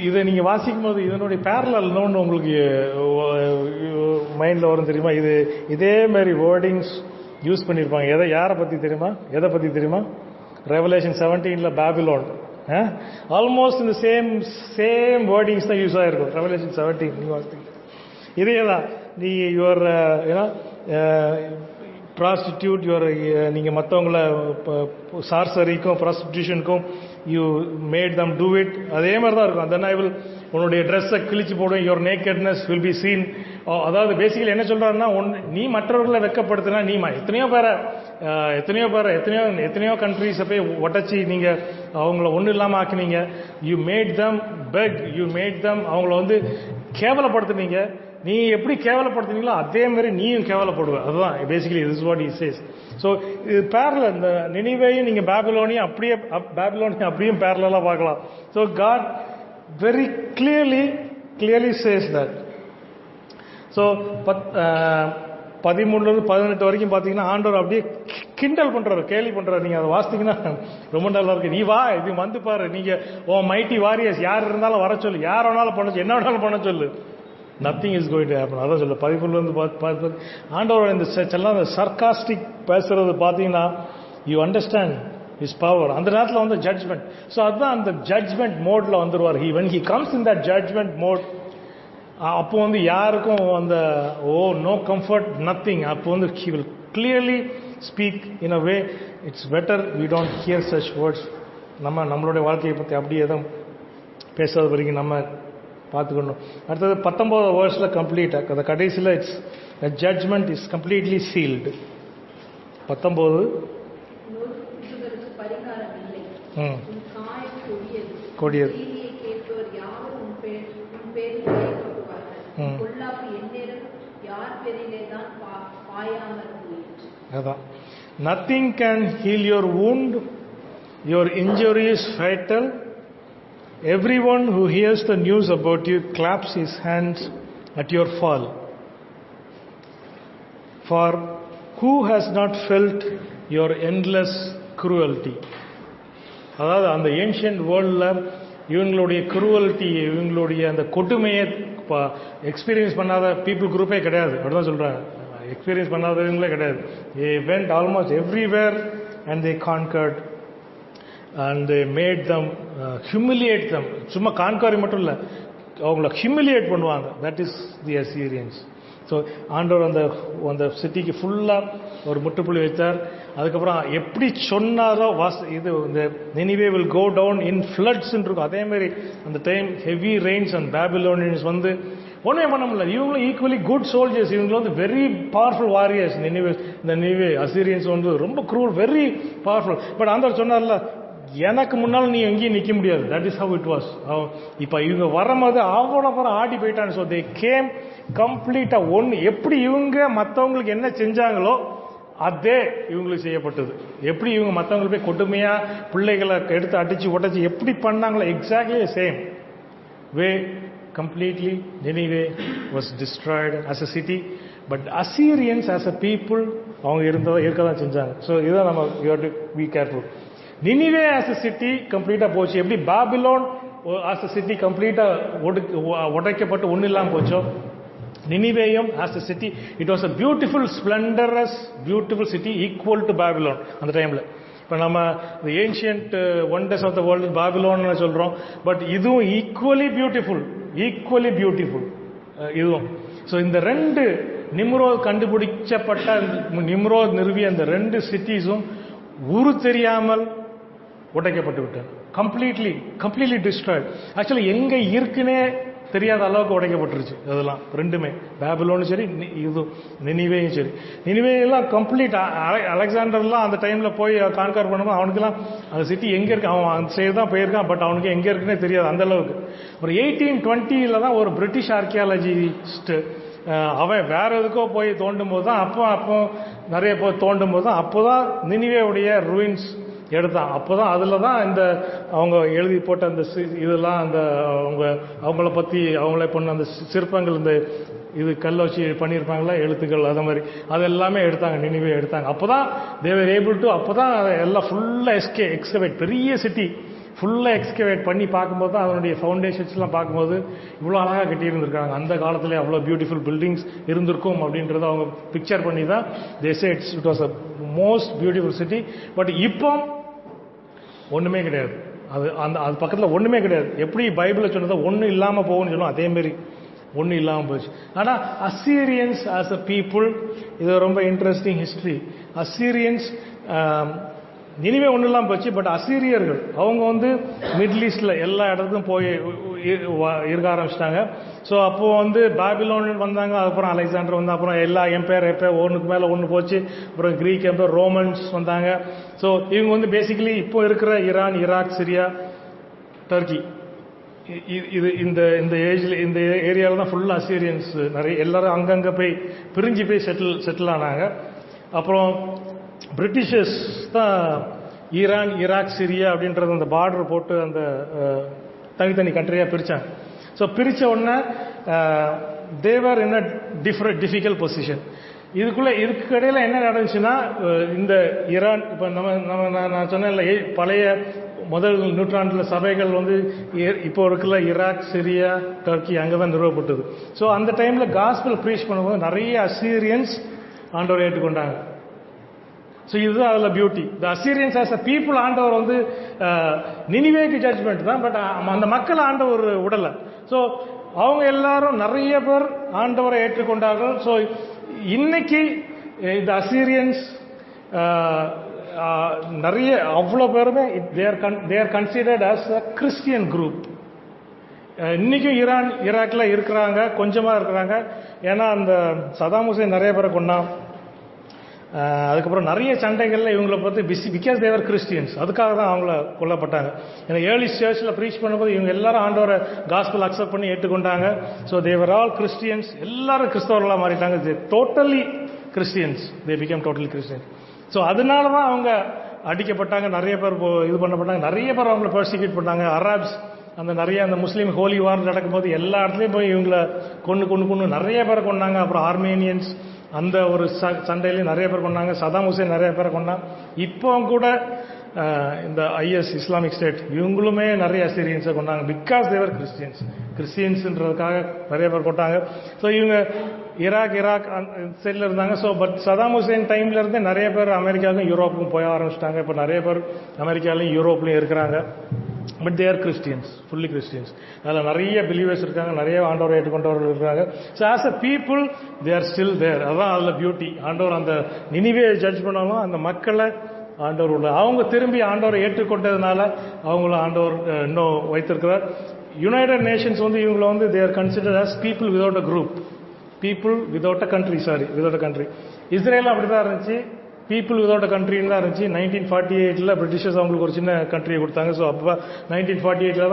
இதை நீங்கள் வாசிக்கும் போது இதனுடைய பேரலல் இன்னொன்று உங்களுக்கு மைண்டில் வரும் தெரியுமா? இதே மாதிரி வேர்டிங்ஸ் யூஸ் பண்ணியிருப்பாங்க. யாரை பற்றி தெரியுமா? எதை பற்றி தெரியுமா? ரெவலேஷன் 17ல பேபிலோன். ஆல்மோஸ்ட் இந்த சேம் வேர்டிங்ஸ் தான் யூஸ் ஆகிருக்கும் ரெவலேஷன் 17 நீ வாசித்தீங்க. இதே தான் நீ யுவர் ஏன்னா ப்ராஸ்டிடியூட் யுவர் நீங்கள் மற்றவங்களை சார்சரிக்கும் ப்ராஸ்டிடியூஷனுக்கும் you made them do it, அதே மாதிரி தான் இருக்கும். தென் ஐ வில் உன்னுடைய ட்ரெஸ்ஸை கிழிச்சு போடும், your nakedness will be seen. அதாவது பேசிக்கலி என்ன சொல்கிறாருன்னா, நீ மற்றவர்களை வெக்கப்படுத்தினா நீ எத்தனையோ கண்ட்ரீஸை போய் ஒட்டச்சி நீங்கள் அவங்கள ஒன்றும் இல்லாமல் ஆக்குனீங்க. You made them beg, you made them அவங்கள வந்து கேவலப்படுத்துனீங்க. நீ எப்படி கேவலப்படுத்துனீங்களோ அதே மாதிரி நீயும் கேவலப்படுவ. அதுதான் basically this what he says. So இது பேரலல், இந்த நினிவேயும் நீங்கள் பேபிலோனையும் அப்படியும் பேரலாக பார்க்கலாம். So God very clearly says that. So 13-18 வரைக்கும் பார்த்தீங்கன்னா ஆண்டவர் அப்படியே கிண்டல் பண்றாரு, கேலி பண்றாரு. நீங்க அதை வாசித்தீங்கன்னா ரொம்ப நல்லா இருக்கு. நீ வா, இது வந்து பாரு, நீங்க மைட்டி வாரியர்ஸ் யார் இருந்தாலும் வர சொல்லு, யார் வேணாலும் பண்ண சொல்லு, என்ன வேணாலும் பண்ண சொல்லு, nothing is going to happen. அதான் சொல்ல 13 ஆண்டவரோட இந்த சர்காஸ்டிக் பேசுறது பார்த்தீங்கன்னா யூ அண்டர்ஸ்டாண்ட் His power. அந்த நேரத்தில் வந்து ஜட்ஜ்மெண்ட். ஸோ அதுதான் அந்த ஜட்ஜ்மெண்ட் மோட்ல வந்துருவார். when he comes in that judgment mode, அப்போ வந்து யாருக்கும் அந்த நோ கம்ஃபர்ட் நத்திங். அப்போ வந்து he will clearly speak in a way it's better we don't hear such words. நம்மளுடைய வாழ்க்கையை பற்றி அப்படியே தான் பேசாத வரைக்கும் நம்ம பார்த்துக்கணும். அடுத்தது 19 வேர்ஸ்ல கம்ப்ளீட் அந்த கடைசியில் it's judgement is completely sealed. 19 கொடியது. Nothing can heal your wound. Your injury is fatal. Everyone who hears the news about you claps his hands at your fall. For who has not felt your endless cruelty? அதாவது அந்த ஏன்ஷியன்ட் வேர்ல்டில் இவங்களுடைய குரூவல்ட்டி, இவங்களுடைய அந்த கொடுமையை எக்ஸ்பீரியன்ஸ் பண்ணாத பீப்புள் குரூப்பே கிடையாது. அப்படிதான் சொல்கிறாங்க, எக்ஸ்பீரியன்ஸ் பண்ணாதவங்களே கிடையாது. they went almost everywhere and they conquered and they made them humiliate them. சும்மா கான்கரி மட்டும் இல்லை, அவங்கள ஹியூமிலியேட் பண்ணுவாங்க. that is the Assyrians. So ஆண்டவர் அந்த சிட்டிக்கு ஃபுல்லாக ஒரு முற்றுப்புள்ளி வைத்தார். அதுக்கப்புறம் எப்படி சொன்னாரோ இது இந்த Nineveh will go down in floods இருக்கும். அதே மாதிரி அந்த time heavy rains and Babylonians வந்து ஒன்றுமே பண்ண முடியல. இவங்களும் ஈக்குவலி குட் சோல்ஜர்ஸ், இவங்க வந்து வெரி பவர்ஃபுல் வாரியர்ஸ். இந்த நினிவே அசிரியன்ஸ் வந்து ரொம்ப க்ரூல், வெரி பவர்ஃபுல். பட் ஆண்டவர் சொன்னார்ல, எனக்கு முன்னால் நீ எங்கேயும் நிற்க முடியாது. That is how it was. இப்போ இவங்க வரும்போது அவ்வளோ ஆடி போயிட்டாங்க. ஸோ தே கேம் கம்ப்ளீட்டா எப்படி இவங்க மற்றவங்களுக்கு என்ன செஞ்சாங்களோ அதே இவங்களுக்கு செய்யப்பட்டது. எப்படி இவங்க மற்றவங்களுக்கு போய் கொடுமையா பிள்ளைகளை எடுத்து அடிச்சு உடச்சி எப்படி பண்ணாங்களோ exactly same way completely Nineveh was destroyed as a city. But Assyrians as a people அவங்க இருக்க தான் செஞ்சாங்க. ஸோ இதான் நம்ம you have to be careful. Nineveh as a city கம்ப்ளீட்டா போச்சு. எப்படி பாபிலோன் as a city கம்ப்ளீட்டா உடைக்கப்பட்டு ஒன்றும் இல்லாமல் போச்சோ, Nineveh as a city, it was a beautiful, splendorous, beautiful city equal to Babylon அந்த டைம்ல. இப்போ நம்ம the ancient wonders of the world Babylon சொல்றோம். பட் இதுவும் ஈக்குவலி பியூட்டிஃபுல் இதுவும். ஸோ இந்த ரெண்டு நிம்ரோத் கண்டுபிடிக்கப்பட்ட நிம்ரோத் நிறுவிய அந்த ரெண்டு சிட்டிஸும் ஊரு தெரியாமல் உடைக்கப்பட்டு விட்டன. Completely destroyed. ஆக்சுவலி எங்க இருக்குன்னே தெரியாத அளவுக்கு உடைக்கப்பட்டுருச்சு. அதெல்லாம் ரெண்டுமே, பாபிலோனும் சரி, இது நினிவேயும் சரி. நினிவேயெல்லாம் கம்ப்ளீட். அலெக்சாண்டர்லாம் அந்த டைம்ல போய் கான்கார் பண்ணும்போது அவனுக்குலாம் அந்த சிட்டி எங்க இருக்கு, அவன் அந்த சைடு தான் போயிருக்கான், பட் அவனுக்கு எங்க இருக்குன்னே தெரியாது அந்த அளவுக்கு. ஒரு 1820 தான் ஒரு பிரிட்டிஷ் ஆர்கியாலஜிஸ்ட் அவன் வேற எதுக்கோ போய் தோண்டும் போது தான் அப்போ நிறைய போய் தோண்டும் போது தான் அப்போதான் நினிவேவுடைய ரூயின்ஸ் எடுத்தான். அப்போதான் அதில் தான் இந்த அவங்க எழுதி போட்ட அந்த இதெல்லாம் அந்த அவங்கள பற்றி அவங்களே பண்ண அந்த சிற்பங்கள், இந்த இது கல்லை வச்சு பண்ணியிருப்பாங்களா எழுத்துக்கள், அது மாதிரி அதெல்லாமே எடுத்தாங்க, நினிவே எடுத்தாங்க. அப்போ தான் தேவர் ஏபிள் டு, அப்போ தான் எல்லாம் ஃபுல்லாக எக்ஸ்கவேட், பெரிய சிட்டி ஃபுல்லாக எக்ஸ்கவேட் பண்ணி பார்க்கும்போது தான் அதனுடைய ஃபவுண்டேஷன்ஸ்லாம் பார்க்கும்போது இவ்வளோ அழகாக கட்டியிருந்திருக்காங்க. அந்த காலத்திலே அவ்வளோ பியூட்டிஃபுல் பில்டிங்ஸ் இருந்திருக்கும் அப்படின்றத அவங்க பிக்சர் பண்ணி தான் they say it was a most beautiful city. But இப்போ ஒன்றுமே கிடையாது. அது பக்கத்தில் ஒன்றுமே கிடையாது. எப்படி பைபிளில் சொன்னதோ ஒன்றும் இல்லாமல் போகும்னு சொன்னோம், அதேமாரி ஒன்றும் இல்லாமல் போச்சு. ஆனால் அசீரியன்ஸ் ஆஸ் அ பீப்புள், இது ரொம்ப இன்ட்ரெஸ்டிங் ஹிஸ்ட்ரி. அசீரியன்ஸ் நினைவே ஒன்றும் இல்லாமல் போச்சு. பட் அசீரியர்கள் அவங்க மிடில் ஈஸ்டில் எல்லா இடத்துக்கும் போய் இருக்க ஆரம்பிச்சிட்டாங்க. ஸோ அப்போது பாபிலோன் வந்தாங்க, அதுக்கப்புறம் அலெக்சாண்டர் வந்து, அப்புறம் எல்லா எம்பையர் ஒன்றுக்கு மேலே ஒன்று போச்சு. அப்புறம் கிரீக் எம்பையர், ரோமன்ஸ் வந்தாங்க. ஸோ இவங்க பேசிக்கலி இப்போ இருக்கிற ஈரான், ஈராக், சிரியா, டர்க்கி, இது இந்த ஏஜில் இந்த ஏரியாவில் தான் ஃபுல்லாக அசீரியன்ஸ் நிறைய எல்லாரும் அங்கங்கே போய் பிரிஞ்சு போய் செட்டில் ஆனாங்க. அப்புறம் பிரிட்டிஷர்ஸ் தான் ஈரான், ஈராக், சிரியா அப்படின்றது அந்த பார்டர் போட்டு அந்த தனித்தனி கண்ட்ரியாக பிரித்தாங்க. ஸோ பிரித்த உடனே தேவர் இன் அ டிஃபிகல்ட் பொசிஷன். இதுக்கு இடையில் என்ன நடந்துச்சுன்னா, இந்த ஈரான் இப்போ நான் சொன்னேன்ல, பழைய முதல் நூற்றாண்டில் சபைகள் இப்போ இருக்குல்ல ஈராக், சிரியா, டர்க்கி, அங்கே தான் நிறுவப்பட்டது. ஸோ அந்த டைமில் காஸ்பல் ப்ரீச் பண்ணும்போது நிறைய அசீரியன்ஸ் ஆண்டவரை ஏற்றுக்கொண்டாங்க. ஸோ இதுதான் அதில் beauty. The Assyrians as a people ஆண்டவர் நினிவேக்கு ஜட்ஜ்மெண்ட் தான், பட் அந்த மக்கள் ஆண்டவர் விடலை. ஸோ அவங்க எல்லாரும் நிறைய பேர் ஆண்டவரை ஏற்றுக்கொண்டார்கள். ஸோ இன்னைக்கு இந்த அசீரியன்ஸ் நிறைய அவ்வளோ பேருமே they're considered as a Christian group. இன்னைக்கும் ஈரான், ஈராக்ல இருக்கிறாங்க, கொஞ்சமாக இருக்கிறாங்க. ஏன்னா அந்த சதாம் ஹுசேன் நிறைய பேரை கொண்டான். அதுக்கப்புறம் நிறைய சண்டைகள்ல இவங்களை பற்றி பிகாஸ் தேவர் கிறிஸ்டியன்ஸ், அதுக்காக தான் அவங்கள கொல்லப்பட்டாங்க. ஏன்னா ஏர்லி ஸ்டேஜில் ப்ரீச் பண்ணும்போது இவங்க எல்லாரும் ஆண்டவரை காஸ்பல் அக்செப்ட் பண்ணி ஏற்றுக்கொண்டாங்க. ஸோ தேவர் ஆல் கிறிஸ்டியன்ஸ், எல்லாரும் கிறிஸ்தவர்களாக மாறிட்டாங்க. Totally Christians, they become totally Christians. So அதனால தான் அவங்க அடிக்கப்பட்டாங்க, நிறைய பேர் இது பண்ணப்பட்டாங்க, நிறைய பேர் அவங்கள பெர்சிக்யூட் பண்ணாங்க. அராப்ஸ் அந்த முஸ்லீம் ஹோலி வார் நடக்கும்போது எல்லா இடத்துலையும் போய் இவங்களை கொண்டு நிறைய பேரை கொண்டாங்க. அப்புறம் ஆர்மேனியன்ஸ் அந்த ஒரு சண்டையிலையும் நிறைய பேர் கொண்டாங்க. சதாம் ஹுசேன் நிறைய பேரை கொண்டாங்க. இப்போ கூட இந்த ஐஎஸ், இஸ்லாமிக் ஸ்டேட், இவங்களுமே நிறைய அசீரியன்ஸை கொண்டாங்க. பிகாஸ் தேவர் கிறிஸ்டியன்ஸ்ன்றதுக்காக நிறைய பேர் கொண்டாங்க. ஸோ இவங்க ஈராக் சைடில் இருந்தாங்க. ஸோ பட் சதாம் ஹுசேன் டைம்ல இருந்தே நிறைய பேர் அமெரிக்காவுக்கும் யூரோப்புக்கும் போக ஆரம்பிச்சிட்டாங்க. இப்போ நிறைய பேர் அமெரிக்காலையும் யூரோப்லையும் இருக்கிறாங்க. But they are Christians, fully Christians. அதில் நிறைய பிலீவர்ஸ் இருக்காங்க, நிறைய ஆண்டவரை ஏற்றுக்கொண்டவர்கள் இருக்கிறாங்க. So as a people they are still there. அதான் அதில் பியூட்டி. ஆண்டவர் அந்த நினிவே ஜட்ஜ் பண்ணாலும் அந்த மக்களை ஆண்டவர் உள்ள அவங்க திரும்பி ஆண்டவரை ஏற்றுக்கொண்டதுனால அவங்கள ஆண்டவர் இன்னும் வைத்திருக்கிறார். யுனைடெட் நேஷன்ஸ் இவங்களை they are considered as people without a group, people without a country, without a country. Israel அப்படி தான் இருந்துச்சு, பீப்புள் விதவுட் அ கண்ட்ரின்னு தான் இருந்துச்சு. 1948 பிரிட்டிஷர்ஸ் அவங்களுக்கு ஒரு சின்ன கண்ட்ரியை கொடுத்தாங்க. ஸோ அப்போ 1948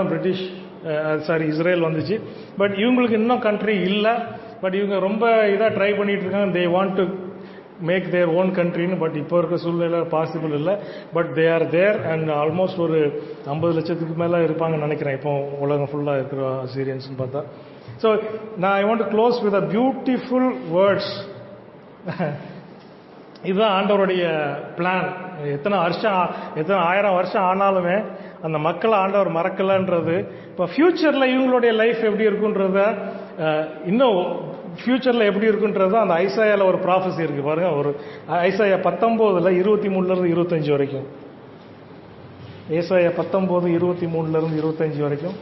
தான் இஸ்ரேல் வந்துச்சு. பட் இவங்களுக்கு இன்னும் கண்ட்ரி இல்லை. பட் இவங்க ரொம்ப இதாக ட்ரை பண்ணிட்டு இருக்காங்க. They want to make their own கண்ட்ரின்னு. பட் இப்போ இருக்க சூழ்நிலை பாசிபிள் இல்லை. But they are there and almost ஒரு 50 லட்சத்துக்கு மேலே இருப்பாங்கன்னு நினைக்கிறேன் இப்போ உலகம் ஃபுல்லாக இருக்கிற அசீரியன்ஸ்னு பார்த்தா. ஸோ நான் I want to close with a beautiful words. இதுதான் ஆண்டவருடைய பிளான். எத்தனை 1000 வருஷம் ஆனாலுமே அந்த மக்களை ஆண்டவர் மறக்கலன்றது. இப்போ ஃபியூச்சரில் இவங்களுடைய லைஃப் எப்படி இருக்குன்றத, இன்னும் ஃபியூச்சரில் எப்படி இருக்குன்றது அந்த ஐசாயால ஒரு ப்ராஃபஸி இருக்கு பாருங்க. ஒரு ஐசாயா 19 23 25 வரைக்கும், ஏசாயா 19 23 25 வரைக்கும்.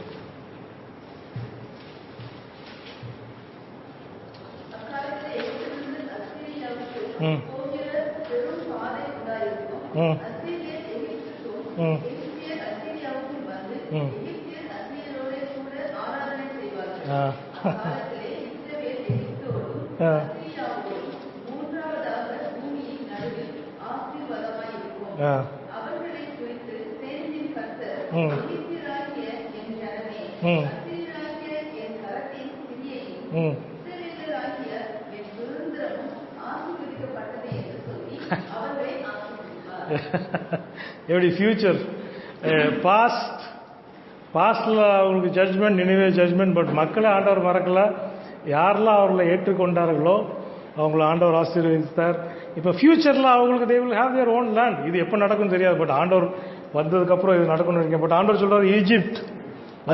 எப்படி ஃபியூச்சர், பாஸ்ட்ல அவங்களுக்கு ஜட்ஜ்மெண்ட், நினைவே ஜட்ஜ்மெண்ட். பட் மக்களை ஆண்டவர் மறக்கல. யாரெல்லாம் அவர்களை ஏற்றுக்கொண்டார்களோ அவங்கள ஆண்டவர் ஆசீர்வதித்தார். இப்போ ஃபியூச்சரில் அவங்களுக்கு they will have their own land. இது எப்போ நடக்கும் தெரியாது. பட் ஆண்டவர் வந்ததுக்கப்புறம் இது நடக்கும்னு நினைக்கிறேன். பட் ஆண்டவர் சொல்றாரு, ஈஜிப்ட்,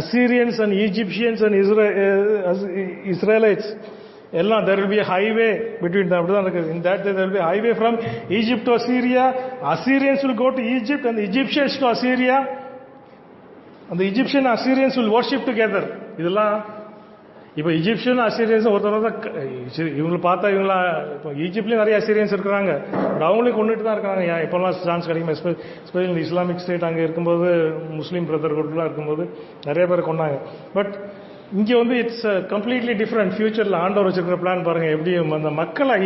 அசீரியன்ஸ் அண்ட் ஈஜிப்சியன்ஸ் அண்ட் இஸ்ரேலைட்ஸ் எல்லாம் there will be a highway between them. அப்படிதான் இருக்குது. In that there will be a highway from Egypt to Assyria. Assyrians will go to Egypt and the Egyptians to Assyria. And the Egyptian Assyrians will worship together. இதெல்லாம் இப்போ Egyptian Assyrians ஒருத்தர் தான் இவங்களை பார்த்தா இவங்களா இப்போ ஈஜிப்ட்லேயும் நிறைய அசீரியன்ஸ் இருக்கிறாங்க. பட் அவங்களே கொண்டுட்டு தான் இருக்காங்க. இப்போல்லாம் சான்ஸ் கிடைக்கும். எஸ்பெஷலி இஸ்லாமிக் ஸ்டேட் அங்கே இருக்கும்போது முஸ்லீம் பிரதர்ஹுட்லாம் இருக்கும்போது நிறைய பேர் கொண்டாங்க. பட் இங்கே வந்து இட்ஸ் கம்ப்ளீட்லி டிஃப்ரெண்ட். ஃபியூச்சரில் ஆண்டவர் வச்சிருக்கிற பிளான் பாருங்க எப்படி அந்த மக்களை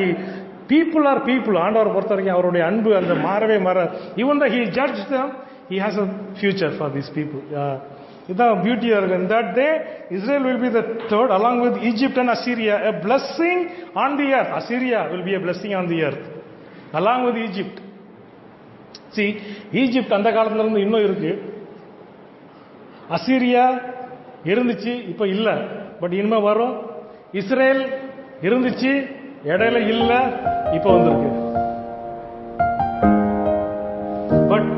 பீப்புள் ஆர் பீப்புள் ஆண்டவரை பொறுத்த வரைக்கும் அவருடைய அன்பு அந்த மாறவே மாற ஈவன் தான் he judge them he has a future for these people. இதுதான் பியூட்டியாக இருக்கு. In that day Israel will be the third along with Egypt and Assyria, a blessing on the earth. Assyria will be a blessing on the earth along with Egypt. See, Egypt அந்த காலத்துல இருந்து இன்னும் இருக்கு. அசீரியா இருந்துச்சு, இப்ப இல்ல. பட் இனிமே வரும். இஸ்ரேல் இருந்துச்சு, இடையில இல்ல, இப்ப வந்திருக்கு. But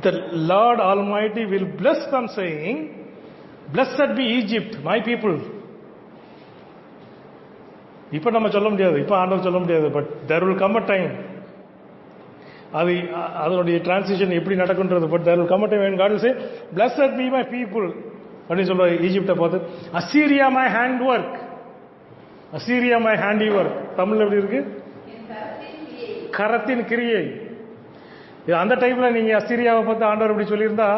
the Lord Almighty will bless them saying, blessed be Egypt, my people. இப்ப நம்ம சொல்ல முடியாது, இப்ப ஆண்டவர் சொல்ல முடியாது. But there will come a time, அதனுடைய டிரான்சிஷன் எப்படி நடக்குன்றது. But there will come a time when God will say, blessed be my people அப்படின்னு சொல்ற ஈஜிப்டை பார்த்து. அசீரியா my handwork, Assyria my handiwork. Tamil எப்படி இருக்கு? கரத்தின் கிரியை. அந்த டைம்ல நீங்க அசீரியாவை பார்த்து ஆண்டவர் இப்படி சொல்லியிருந்தா,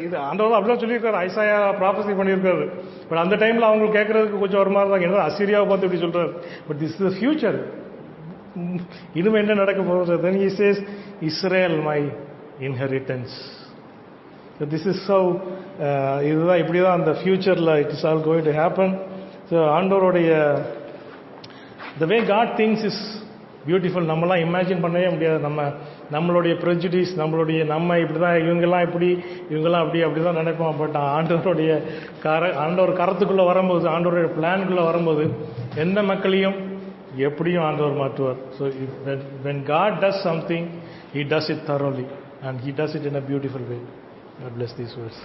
இது ஆண்டவர் அப்படிதான் சொல்லியிருக்காரு, ஐசாயா ப்ராபசி பண்ணியிருக்காரு. பட் அந்த டைம்ல அவங்களுக்கு கேட்கறதுக்கு கொஞ்சம் ஒரு மாதிரி தான், அசீரியாவை பார்த்து இப்படி சொல்றாரு. But this is the future. இனிமே என்ன நடக்க போகுது? Then he says, Israel my inheritance. So this is how இதுதான் இப்படிதான் அந்த ஃபியூச்சர்ல it is all going to happen. So ஆண்டவருடைய the way God thinks is beautiful. நம்மலாம் இமேஜின் பண்ணவே முடியாது. நம்மளுடைய ப்ரெஜுடிஸ், நம்ம இப்படிதான், இவங்கெல்லாம் இப்படி, இவங்கெல்லாம் அப்படிதான் நினைப்போம். பட் ஆண்டவர் கரத்துக்குள்ள வரும்போது, ஆண்டவருடைய பிளானுக்குள்ள வரும்போது எந்த மக்களையும் எப்படியும் ஆண்டவர் மாற்றுவார். So when God does something, he does it thoroughly and he does it in a beautiful way. God bless these words.